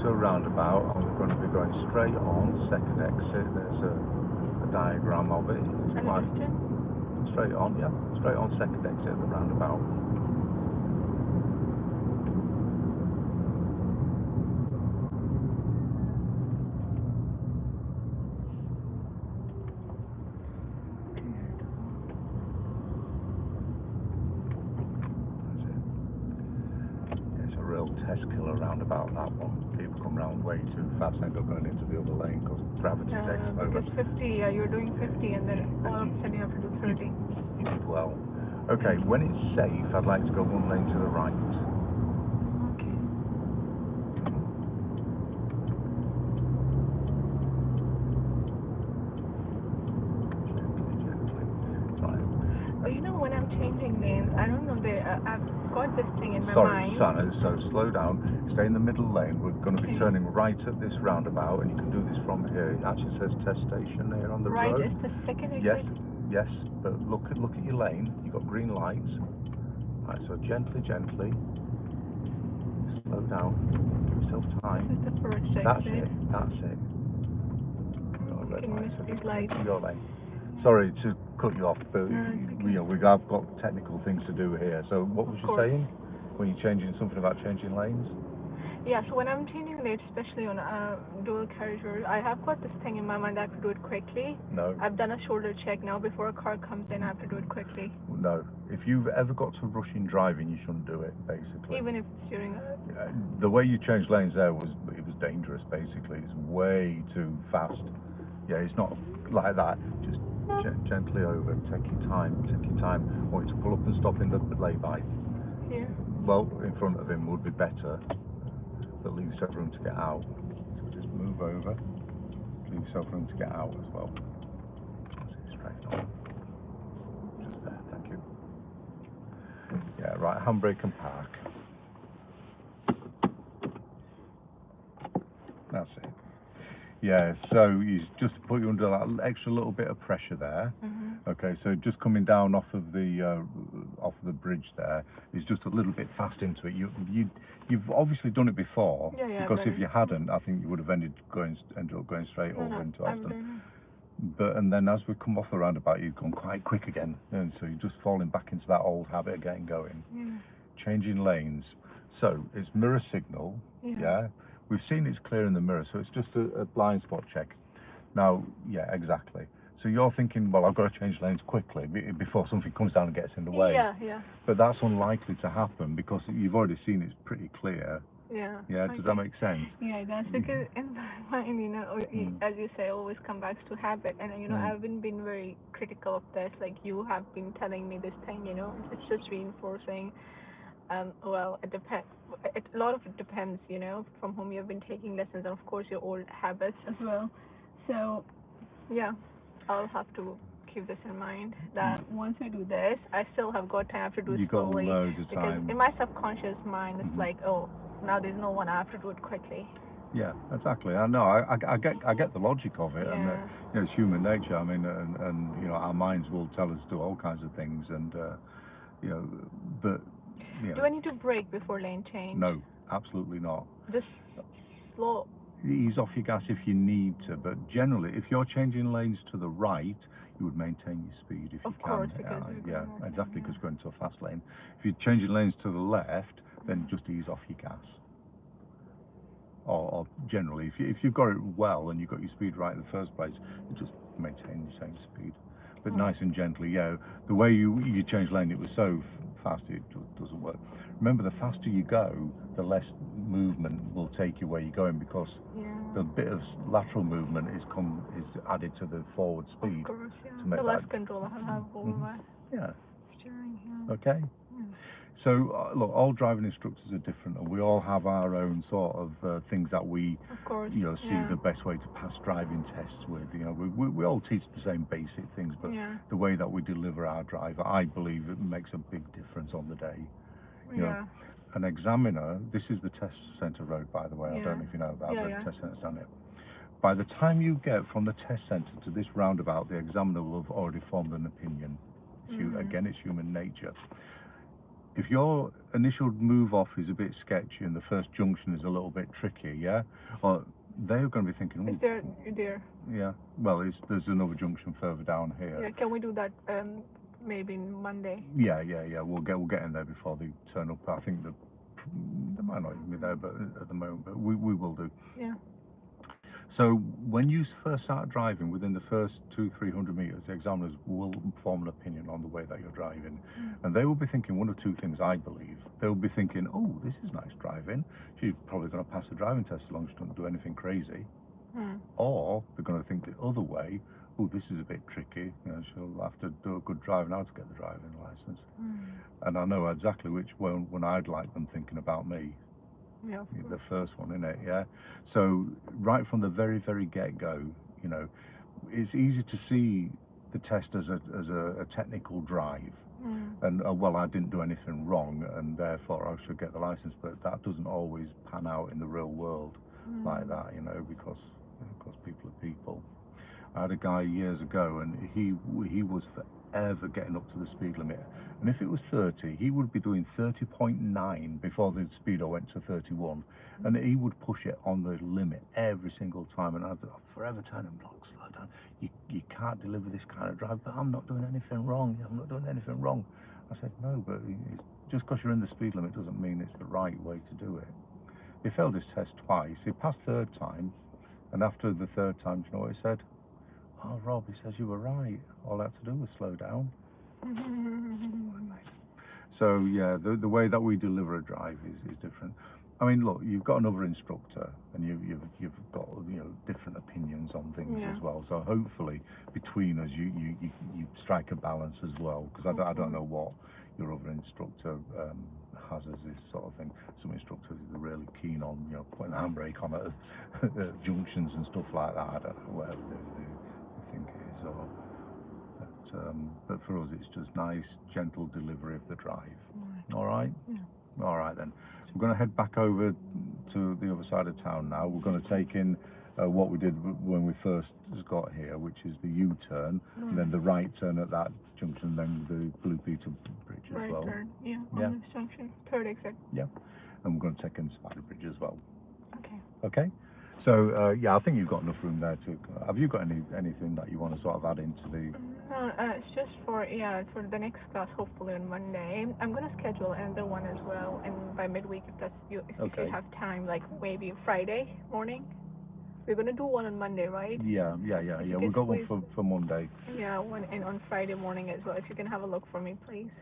into a roundabout and we're going to be going straight on, second exit. There's a diagram of it. It's quite straight on, yeah. Straight on, second exit at the roundabout. Test killer roundabout, that one. People come round way too fast and end up going into the other lane because gravity takes them over. Because 50, you're doing 50 and then all of a sudden you have to do 30. You did well. Okay, when it's safe, I'd like to go one lane to the right. Okay. Gently. Right. But you know, when I'm changing lanes, I don't know, I've got this thing in my mind. Sorry, so slow down, stay in the middle lane. We're going to be turning right at this roundabout, and you can do this from here. It actually says test station here on the road. Right, is the second exit? Yes, but look at your lane. You've got green lights. Right, so gently, slow down. Give yourself time. This is the first exit. That's it. Can you miss these lights? Your lane. Sorry to cut you off, but okay. we have got technical things to do here. So what was you saying? When you're changing something about changing lanes? Yeah, so when I'm changing lanes, especially on dual carriage road, I have got this thing in my mind that I have to do it quickly. No. I've done a shoulder check now. Before a car comes in, I have to do it quickly. No. If you've ever got to rush in driving, you shouldn't do it, basically. Even if it's during the way you changed lanes there was dangerous, basically. It's way too fast. Yeah, it's not like that. Just gently over, take your time. I want you to pull up and stop in the lay-by. Here? Well, in front of him would be better, but leave yourself room to get out. So just move over, leave yourself room to get out as well. Straight on. Just there, thank you. Yeah, right, handbrake and park. That's it. Yeah, so you just put you under that extra little bit of pressure there. Okay, so just coming down off of the bridge there is just a little bit fast into it. You've obviously done it before, because if you hadn't, I think you would have ended up going straight over into Aston. And then as we come off the roundabout, you've gone quite quick again, and so you're just falling back into that old habit of getting going. Changing lanes. So it's mirror signal. Yeah. We've seen it's clear in the mirror, so it's just a blind spot check. Now, yeah, exactly. So you're thinking, well, I've got to change lanes quickly before something comes down and gets in the way. Yeah. But that's unlikely to happen because you've already seen it's pretty clear. Yeah, does that make sense? Yeah, it does, because in my mind, you know, as you say, always come back to habit. And, you know, I haven't been very critical of this, like you have been telling me this thing, you know, it's just reinforcing. Well, it depends. A lot of it depends, you know, from whom you've been taking lessons, and of course your old habits as well. So, yeah, I'll have to keep this in mind, that once I do this, I still have got time. I have to do it slowly. You've got loads of because time. in my subconscious mind, it's like, oh, now there's no one. I have to do it quickly. Yeah, exactly. I know. I get the logic of it, and you know, it's human nature. I mean, and you know, our minds will tell us to do all kinds of things, and you know, but. Yeah. Do I need to brake before lane change? No, absolutely not. Just slow. Ease off your gas if you need to, but generally, if you're changing lanes to the right, you would maintain your speed if you can. Of course, because yeah, exactly, because you're going to a fast lane. If you're changing lanes to the left, then just ease off your gas. Or generally, if you've got it well and you've got your speed right in the first place, you just maintain the same speed. But nice and gently, yeah. The way you change lane, it was so fast it doesn't work. Remember, the faster you go, the less movement will take you where you're going, because the bit of lateral movement is added to the forward speed. Of course, yeah. To make the less control I have over my steering. Okay. So, look, all driving instructors are different, and we all have our own sort of things that we, you know, see the best way to pass driving tests with. You know, we all teach the same basic things, but the way that we deliver our driver, I believe it makes a big difference on the day. You know, an examiner, this is the test centre road, by the way, I don't know if you know that, but the test centre's done it. By the time you get from the test centre to this roundabout, the examiner will have already formed an opinion. Again, it's human nature. If you're initial move off is a bit sketchy and the first junction is a little bit tricky, yeah? Or they're going to be thinking, Is there there? yeah, well, there's another junction further down here. Yeah, can we do that maybe Monday? Yeah. We'll get in there before they turn up. I think they might not even be there, but at the moment, but we will do. Yeah. So when you first start driving, within the first 200-300 meters, the examiners will form an opinion on the way that you're driving, and they will be thinking one of two things. I believe they'll be thinking, "Oh, this is nice driving. She's probably going to pass the driving test as long as she doesn't do anything crazy." Or they're going to think the other way. Oh, this is a bit tricky. You know, she'll have to do a good drive now to get the driving license. And I know exactly which one I'd like them thinking about me. Yeah. The first one, innit? Yeah. So right from the very get-go, you know, it's easy to see the test as a technical drive. And well, I didn't do anything wrong, and therefore I should get the license. But that doesn't always pan out in the real world like that, you know, because people are people. I had a guy years ago, and he was forever getting up to the speed limit. And if it was 30, he would be doing 30.9 before the speedo went to 31, and he would push it on the limit every single time. And I'd forever telling him, "Look, slow down. You can't deliver this kind of drive." But I'm not doing anything wrong. I'm not doing anything wrong. I said, "No, but just because you're in the speed limit doesn't mean it's the right way to do it." He failed his test twice. He passed third time, and after the third time, do you know what he said? "Oh, Rob," he says, "you were right. All I had to do was slow down." So yeah, the way that we deliver a drive is different. I mean, look, you've got another instructor, and you've got, you know, different opinions on things as well. So hopefully between us, you strike a balance as well. Because I don't know what your other instructor has as this sort of thing. Some instructors are really keen on, you know, putting a handbrake on at junctions and stuff like that. I don't know whatever they think it is. But for us, it's just nice, gentle delivery of the drive. All right? Yeah. All right, then. We're going to head back over to the other side of town now. We're going to take in what we did when we first got here, which is the U-turn, and then the right turn at that junction, then the Blue Peter Bridge as well. Right turn, on this junction, third exit. Yeah, and we're going to take in Spider Bridge as well. Okay. Okay? So, yeah, I think you've got enough room there to... Have you got anything that you want to sort of add into the... No, it's just for the next class, hopefully on Monday. I'm going to schedule another one as well, and by midweek, if you have time, like maybe Friday morning. We're going to do one on Monday, right? Yeah. We've got one for Monday. Yeah, one and on Friday morning as well. If you can have a look for me, please.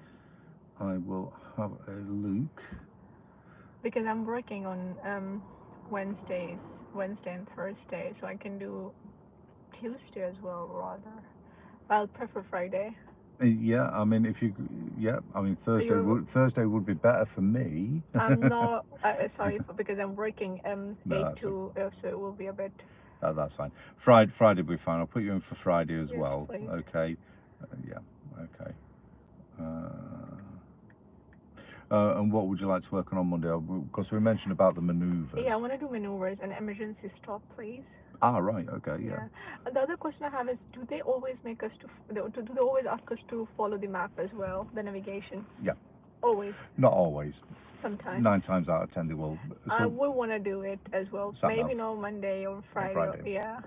I will have a look. Because I'm working on Wednesday and Thursday, so I can do Tuesday as well, rather. I'll prefer Friday. Yeah, I mean, Thursday would be better for me. I'm not sorry because I'm working 8 to so it will be a bit. That's fine. Friday will be fine. I'll put you in for Friday as well. Please. Okay. Yeah. Okay. And what would you like to work on Monday? Because we mentioned about the manoeuvres. Yeah, I want to do manoeuvres and emergency stop, please. Ah, right. Okay. Yeah. And the other question I have is, do they always make us do they always ask us to follow the map as well, the navigation? Yeah. Always. Not always. Sometimes. 9 times out of 10 they will. So I will want to do it as well. Maybe not Monday or Friday. Yeah.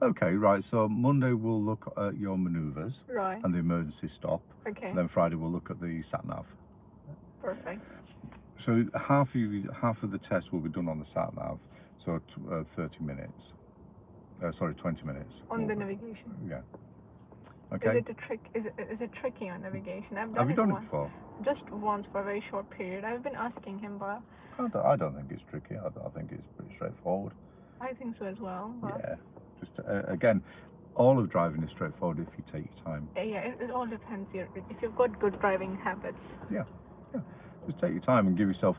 Okay, right. So Monday we'll look at your manoeuvres and the emergency stop. Okay. And then Friday we'll look at the sat nav. Perfect. So half of the test will be done on the sat nav. So 30 minutes. 20 minutes. On the navigation. Yeah. Okay. Is it tricky on navigation? Have you done it before? Just once for a very short period. I've been asking him, but I don't think it's tricky. I think it's pretty straightforward. I think so as well. But yeah. Just again, all of driving is straightforward if you take your time. Yeah, it all depends if you've got good driving habits. Yeah. Just take your time and give yourself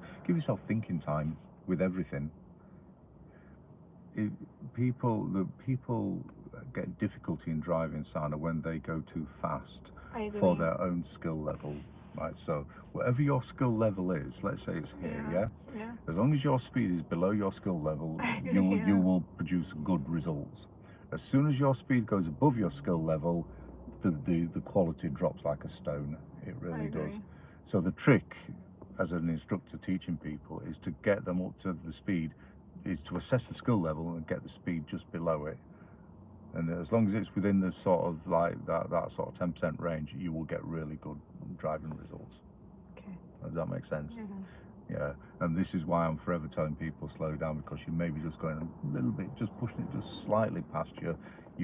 thinking time with everything. People get difficulty in driving, Sana, when they go too fast for their own skill level, right? So whatever your skill level is, let's say it's here, yeah? As long as your speed is below your skill level, you will produce good results. As soon as your speed goes above your skill level, the quality drops like a stone. It really does. So the trick as an instructor teaching people is to get them up to the speed, is to assess the skill level and get the speed just below it. And as long as it's within the sort of like that sort of 10% range, you will get really good driving results. Okay. Does that make sense? Mm-hmm. Yeah. And this is why I'm forever telling people slow down, because you may be just going a little bit, just pushing it just slightly past your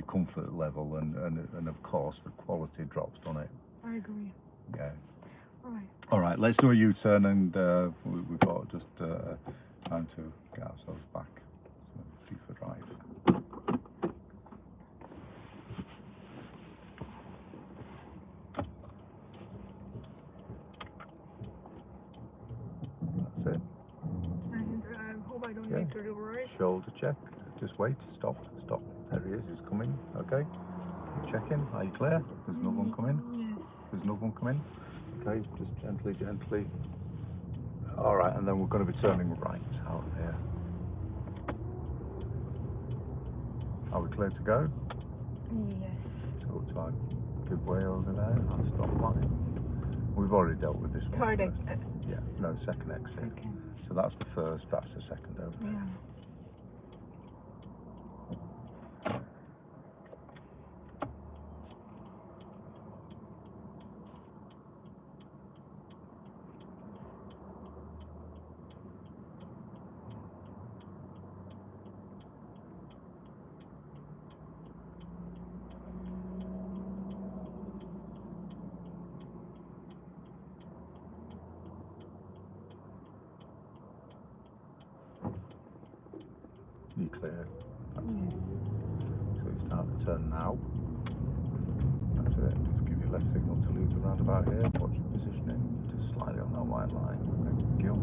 comfort level, and of course the quality drops on it. I agree. Yeah. Alright. All right, let's do a U-turn, and we've got just time to get ourselves back. So, free for drive. That's it. And I hope I don't Yeah. need to reverse. Shoulder check. Just wait. Stop. Stop. There he is. He's coming. Okay. Checking. Are you clear? There's another one coming. Yes. There's another one coming. Okay. Just gently, gently. All right. And then we're going to be turning right out here. Are we clear to go? Yes. So to our give way over there. Our stop line. We've already dealt with this one. Third first. exit. Yeah. No, second exit. Okay. So that's the first. That's the second over there. Yeah. You clear? Yes. So you start the turn now. That's it. Just give you less signal to leave the roundabout here. Watch your positioning. Just slightly on that white line. Thank you.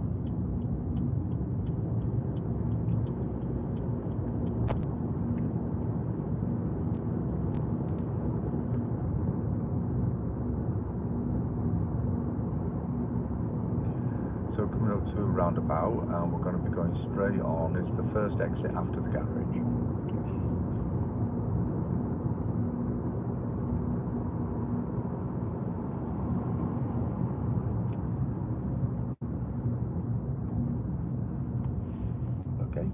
So coming up to a roundabout, and we're going to be going straight on. It's the first exit after the garage. Okay.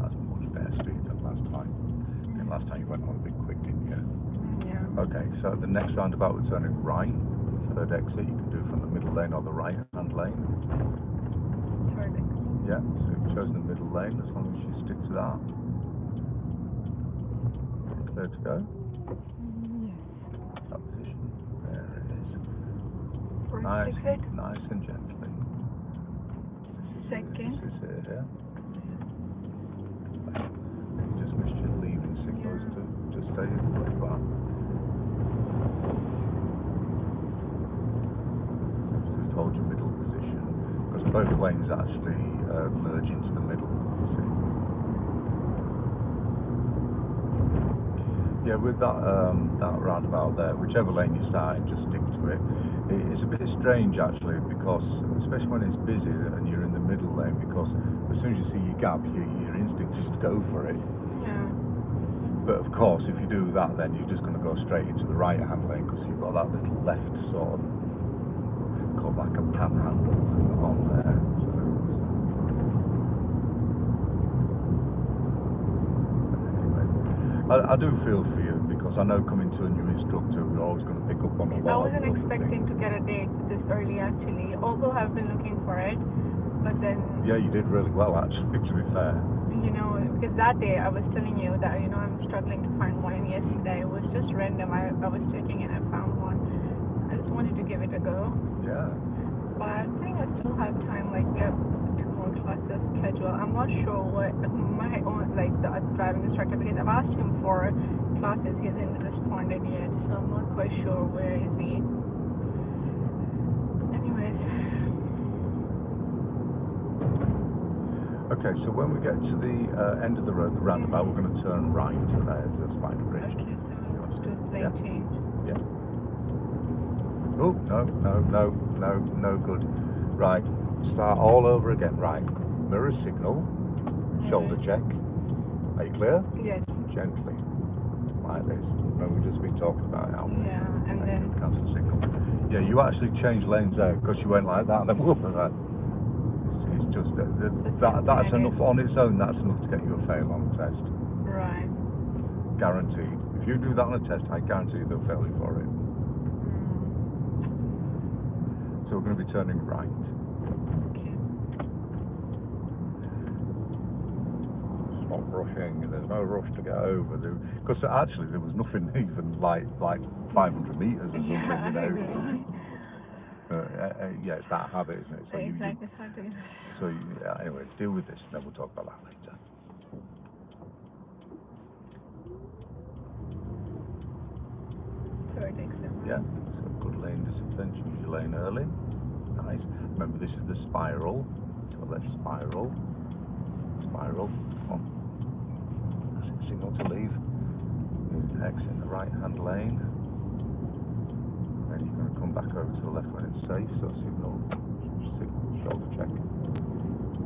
That's much better speed than last time. I think last time you went on a bit quick, didn't you? Yeah. Okay, so the next roundabout we're turning right. Third exit you can do from the middle lane or the right hand lane. Third exit. Yeah, so you've chosen the middle lane as long as you stick to that. Clear to go. Yes. That position. There it is. First Nice, exit. nice and gently. Second. This is it, yeah. Just missed your leaving signals to stay in front of that. Just hold your middle position, because both lanes actually merge into the middle. See? Yeah, with that roundabout there, whichever lane you start in, just stick to it. It's a bit strange actually, because especially when it's busy and you're in the middle lane, because as soon as you see your gap, your instinct is to go for it. Yeah. But of course, if you do that, then you're just going to go straight into the right-hand lane, because you've got that little left sort of, called like a panhandle on there. Anyway, I do feel for you, because I know coming to a new instructor, we're always going to pick up on a I lot of wasn't little expecting things. to get a date this early actually, although I've been looking for it, but then, Yeah, you did really well actually, to be fair. you know, because that day I was telling you that, you know, I'm struggling to find one, and yesterday it was just random. I was checking and I found one. I just wanted to give it a go, Yeah. but I think I still have time, like we have 2 more classes scheduled. I'm not sure what my own, like the driving instructor, because I've asked him for classes, he hasn't responded yet, so I'm not quite sure where is he. Anyways. Okay, so when we get to the end of the road, the roundabout, we're going to turn right there to the Spider Bridge. Okay, so let's do lane Yeah. change. Yeah. Oh, no good. Right, start all over again. Right, mirror signal, shoulder check. Are you clear? Yes. Gently, like this. When we've just been talking about it, haven't we? Yeah, and then cancel signal. Yeah, you actually changed lanes there because you went like that and then whoop. It's just that's enough on its own. That's enough to get you a fail on a test. Right. Guaranteed. If you do that on a test, I guarantee they'll fail you for it. So we're going to be turning right. Okay. It's not rushing. There's no rush to get over. Because actually there was nothing even like 500 meters or something, you know. Yeah, it's that habit, isn't it? So Exactly. anyway, deal with this, and then we'll talk about that later. Yeah, so good lane discipline. Choose your lane early. Nice. Remember, this is the spiral. So let's spiral. Spiral. Come on. That's it. Signal to leave. Exit in the right-hand lane. Then you're going to come back over to the left when it's safe. So signal, shoulder check.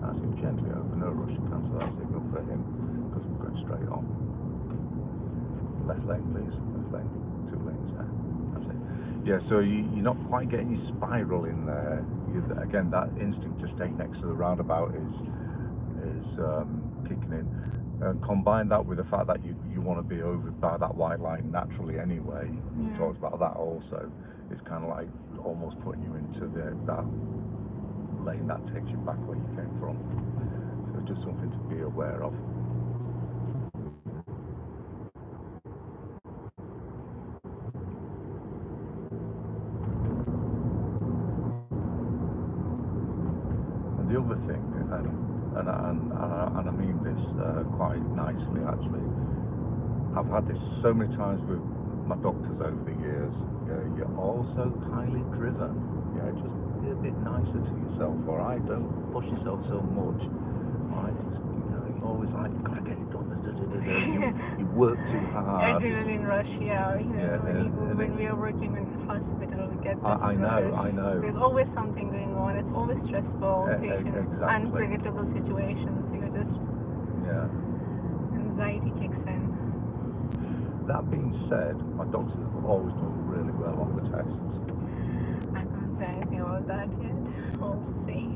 That's it. Gently over. No rush to cancel that signal for him because we're going straight on. Left lane, please. Left lane. 2 lanes there. That's it. Yeah, so you're not quite getting your spiral in there. Again, that instinct to stay next to the roundabout is kicking in. And combine that with the fact that you want to be over by that white line naturally anyway. We talked about that also. It's kind of like almost putting you into that lane that takes you back where you came from. So it's just something to be aware of. And the other thing, and I mean this quite nicely actually, I've had this so many times with my doctors over the years. You're all so highly driven. Yeah, just be a bit nicer to yourself, all right? Don't push yourself so much. All right? You're always like, gotta get it done. You work too hard. Adrenaline rush, when we are working in the hospital, we get I know. There's always something going on. It's always stressful, patients, exactly. unpredictable situations. Anxiety kicks in. That being said, my doctors have always done really well on the tests. I can't say anything about that yet. We'll see.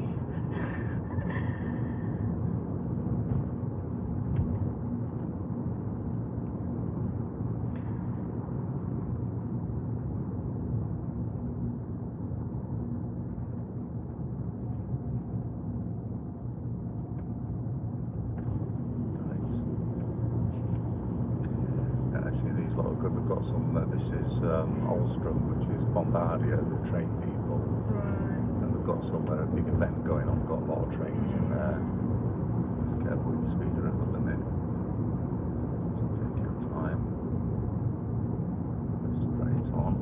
Good. We've got some. This is Ulstrom, which is Bombardier, the train people, and we've got some big event going on. We've got a lot of trains in there. Just careful with the speeder at the limit. So take your time. Straight on.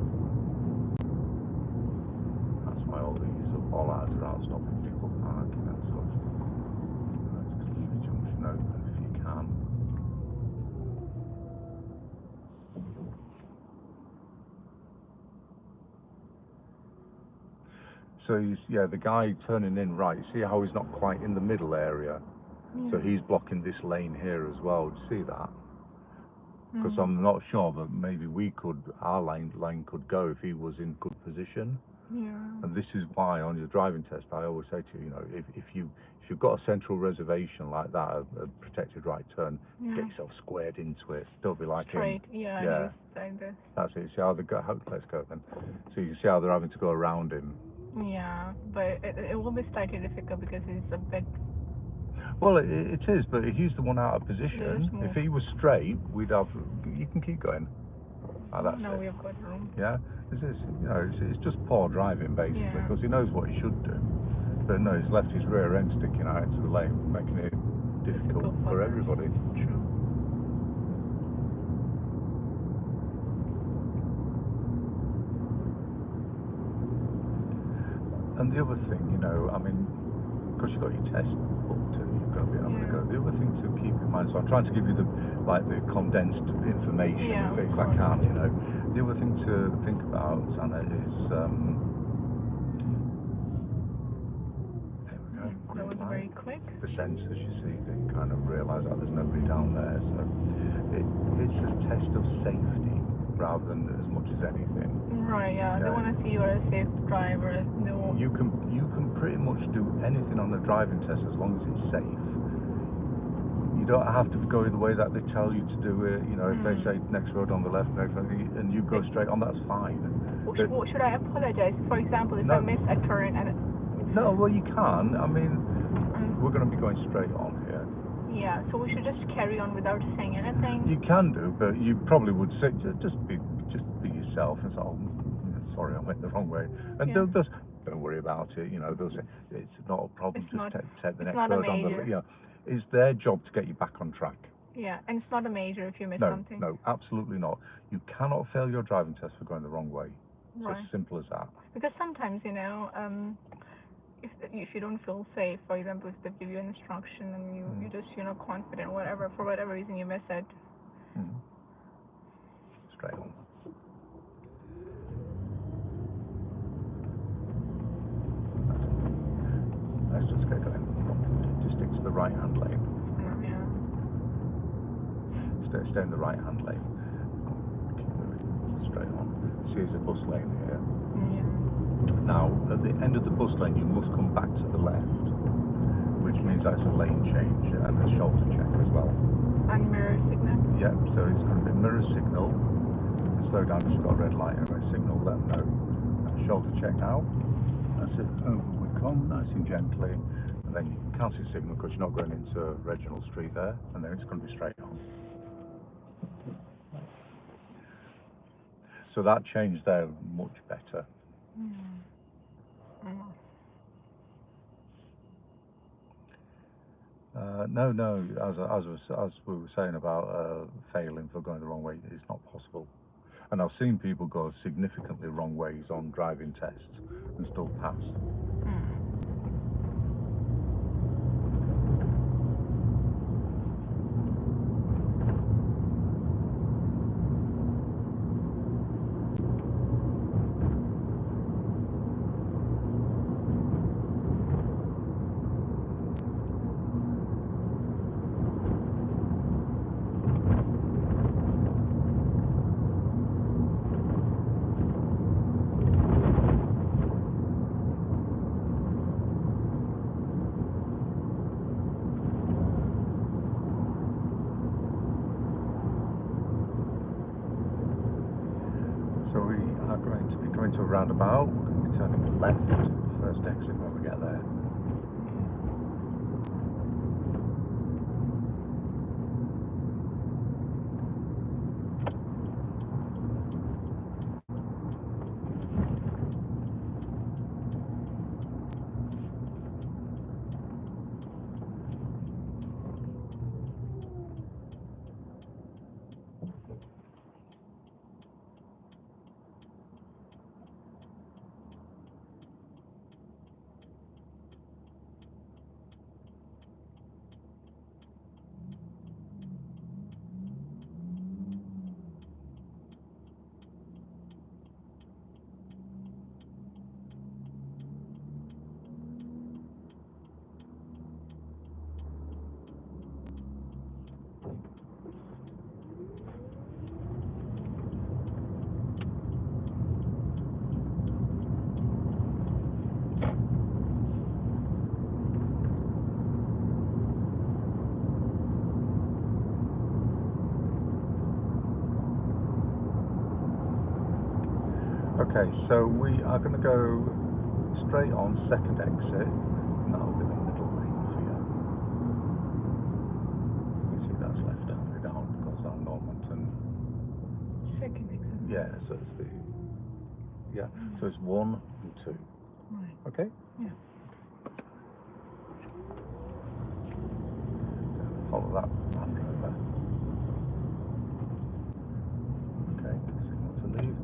That's why all these bollards are out stopping people parking and such. Just leave the junction open if you can. So the guy turning in right, see how he's not quite in the middle area? So he's blocking this lane here as well. Do you see that? Because I'm not sure, but maybe our lane could go if he was in good position. And this is why on your driving test, I always say to you, if you've got a central reservation like that, a protected right turn, get yourself squared into it. Don't be like straight. him. Yeah. Like this. That's it. See how let's go then. So you see how they're having to go around him. Yeah, but it will be slightly difficult because he's a bit. Well, it is, but if he's the one out of position, if he was straight, we'd have. You can keep going. That's it. We've got room. Yeah, it's just poor driving basically because he knows what he should do, but no, he's left his rear end sticking out into the lane, making it difficult for everybody. True. And the other thing, because you've got your test booked and you've got to be able to go. The other thing to keep in mind, so I'm trying to give you the condensed information if I can, The other thing to think about, Anna, is there we go. That was very quick. The sensors, you see, they kind of realise that there's nobody down there, so it's a test of safety. rather than as much as anything. Right, yeah. They Okay. want to see you're a safe driver. No. You can pretty much do anything on the driving test as long as it's safe. You don't have to go the way that they tell you to do it. You know, if they say next road on the left, and you go straight on, that's fine. Should I apologize? For example, if No. I miss a turn and No, well you can. I mean, we're going to be going straight on here. yeah, so we should just carry on without saying anything. You can do, but you probably would say just be yourself and say, oh, sorry, I went the wrong way, and they'll just don't worry about it. You know, they'll say it's not a problem. Take the next road on the. You know, it's their job to get you back on track. Yeah, and it's not a major if you miss something. No, absolutely not. You cannot fail your driving test for going the wrong way. It's Right. as simple as that. Because sometimes, you know, if you don't feel safe, for example, if they give you an instruction and you just, you know, confident, whatever, for whatever reason you miss it. Straight on. Let's just get going. Just stick to the right-hand lane. Yeah. Stay in the right-hand lane. Keep moving straight on. See, there's a bus lane here. Yeah. Now, at the end of the bus lane, you must come back to the left, which means that's a lane change and a shoulder check as well. And mirror signal? Yeah, so it's going to be mirror signal. Slow down if you've got a red light and a signal, let them know. And shoulder check now. That's it, over we come, nice and gently. And then you can cancel your signal because you're not going into Reginald Street there, and then it's going to be straight on. So that change there, much better. No, as we were saying about failing for going the wrong way, it's not possible. And I've seen people go significantly wrong ways on driving tests and still pass. So we are going to be coming to a roundabout. We're going to be turning left, first exit when we get there. Okay, so we are going to go straight on, second exit, and that'll be the middle lane for you. You see that's left only down, goes down Normanton. Second exit? Yeah, so it's the, so it's 1 and 2. Right. Okay? Yeah. Follow that hand rover. Okay, signal to leave.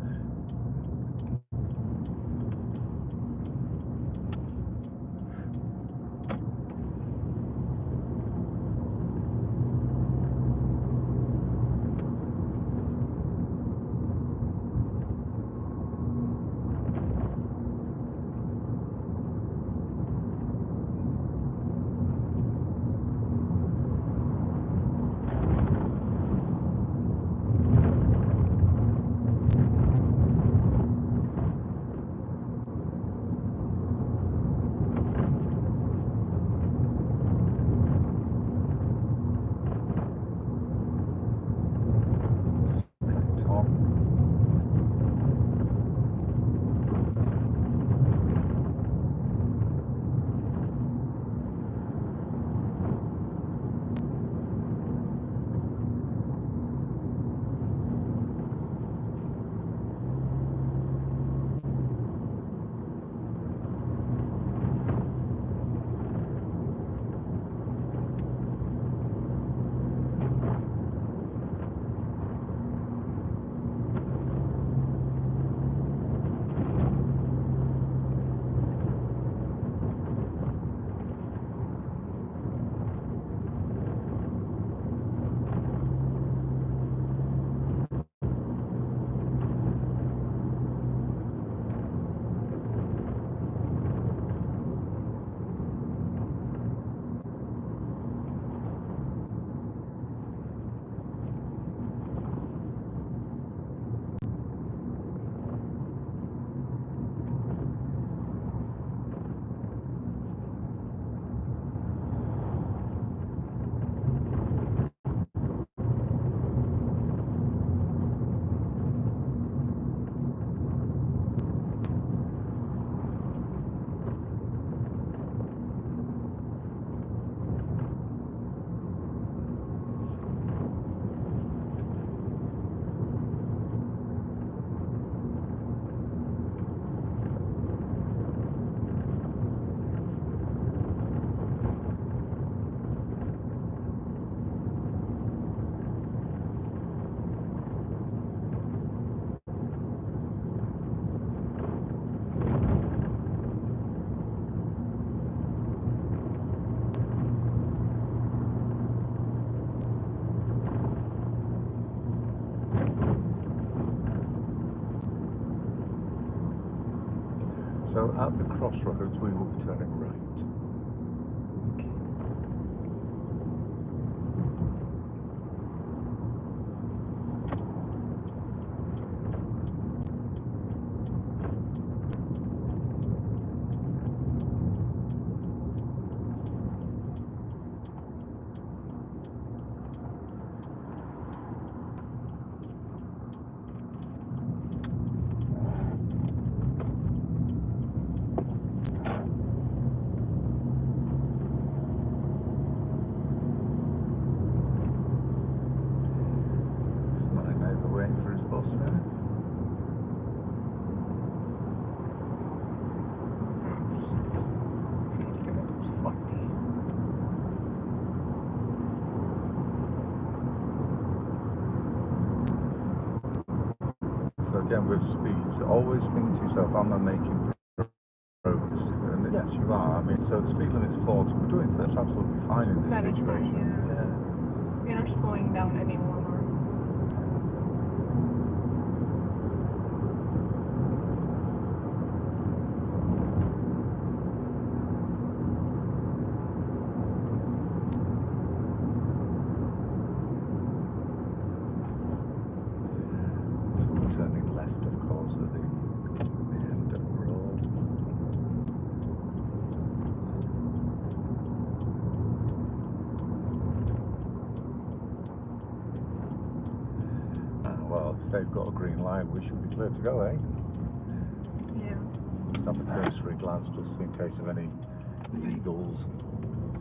crossroads, we will be turning right. Again, with speeds, always think to yourself, am I making progress? And yes, you are. I mean, so the speed limit's 40. We're doing that's absolutely fine in this situation. Yeah. You're not slowing down anymore. Well, if they've got a green light, we should be clear to go, eh? Yeah. Have a cursory glance just in case of any illegals.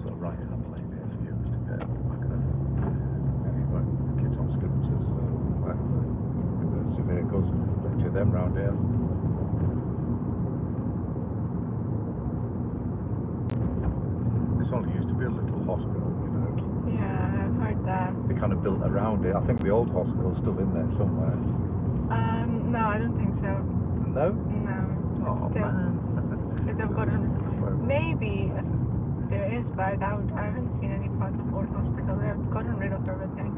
So right-hand lane here for you to get back there. Anyway, kids on scooters, emergency vehicles, plenty of them round here. This only used to be a little hospital, you know. Yeah, I've heard that. They kind of built around it. I think the old hospital's still in there somewhere. No, I don't think so. No? No. Oh, man. They've got maybe there is, but I doubt. I haven't seen any part of old hospital. They've gotten rid of everything.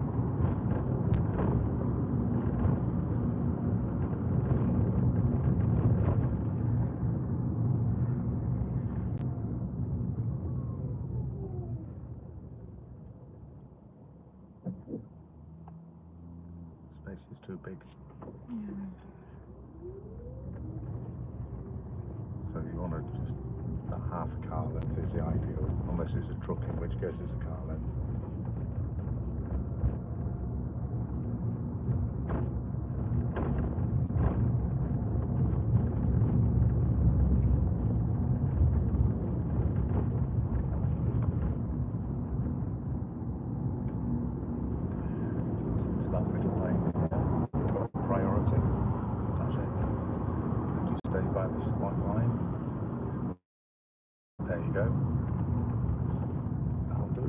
Space is too big. Yeah. So you want to just, that half a car length is the ideal, unless it's a truck, in which case it's a car length. It's that middle lane, priority, that's it. And you stay by this white line. There you go. That'll do.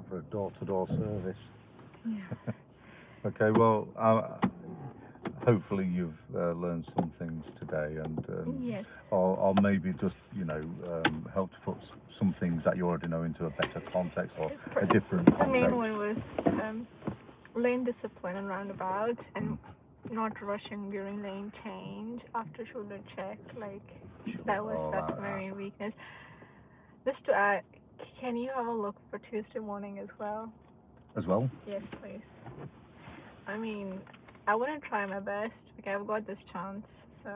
For a door-to-door service. Yeah. Okay, well, hopefully you've learned some things today, and yes. or maybe just help to put some things that you already know into a better context or a different context. The main one was lane discipline and roundabout, and not rushing during lane change after shoulder check. Like that was all that that, very weakness. Just to add, can you have a look for Tuesday morning as well? as well. Yes, please. I mean, I want to try my best because I've got this chance. So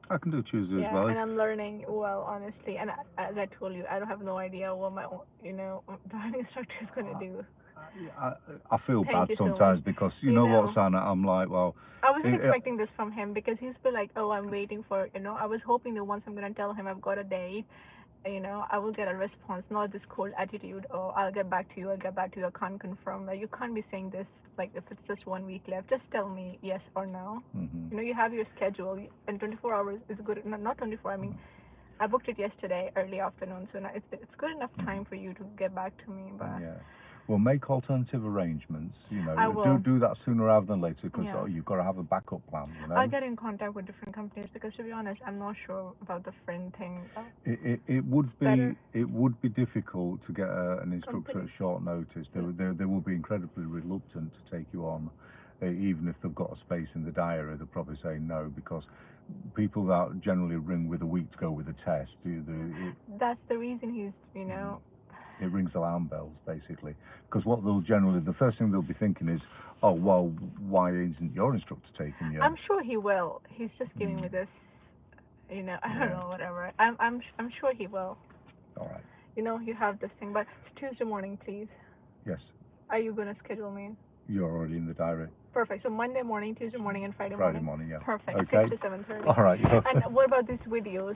I can do Tuesday yeah, as well. and I'm learning well, honestly. And as I told you, I don't have no idea what my driving instructor is going to do. I feel Thank bad you so sometimes much. because you You know know. what, Sana, I'm like, well, I wasn't expecting this from him because he's been like, oh, I'm waiting for, I was hoping that once I'm going to tell him I've got a date, I will get a response, not this cold attitude, oh, I'll get back to you, I can't confirm. Like, you can't be saying this, like, if it's just 1 week left, just tell me yes or no. You have your schedule, and 24 hours is good, not 24, I mean, I booked it yesterday, early afternoon, so now it's good enough time for you to get back to me, but... Yeah. Well, make alternative arrangements. I will. Do that sooner rather than later because Yeah. you've got to have a backup plan. I'll get in contact with different companies because, to be honest, I'm not sure about the friend thing. It would be difficult to get an instructor at short notice. They will be incredibly reluctant to take you on, even if they've got a space in the diary. They'll probably say no because people that generally ring with a week to go with a test. That's the reason he's It rings alarm bells basically because what they'll generally, the first thing they'll be thinking is, oh well, why isn't your instructor taking you? I'm sure he will. He's just giving me this, I don't know, whatever. I'm sure he will. All right. You have this thing, but it's Tuesday morning, please. Yes. Are you gonna schedule me? You're already in the diary. Perfect. So Monday morning, Tuesday morning, and Friday morning. Friday morning, yeah. Perfect. Okay. 6 to 7:30. All right. And what about these videos?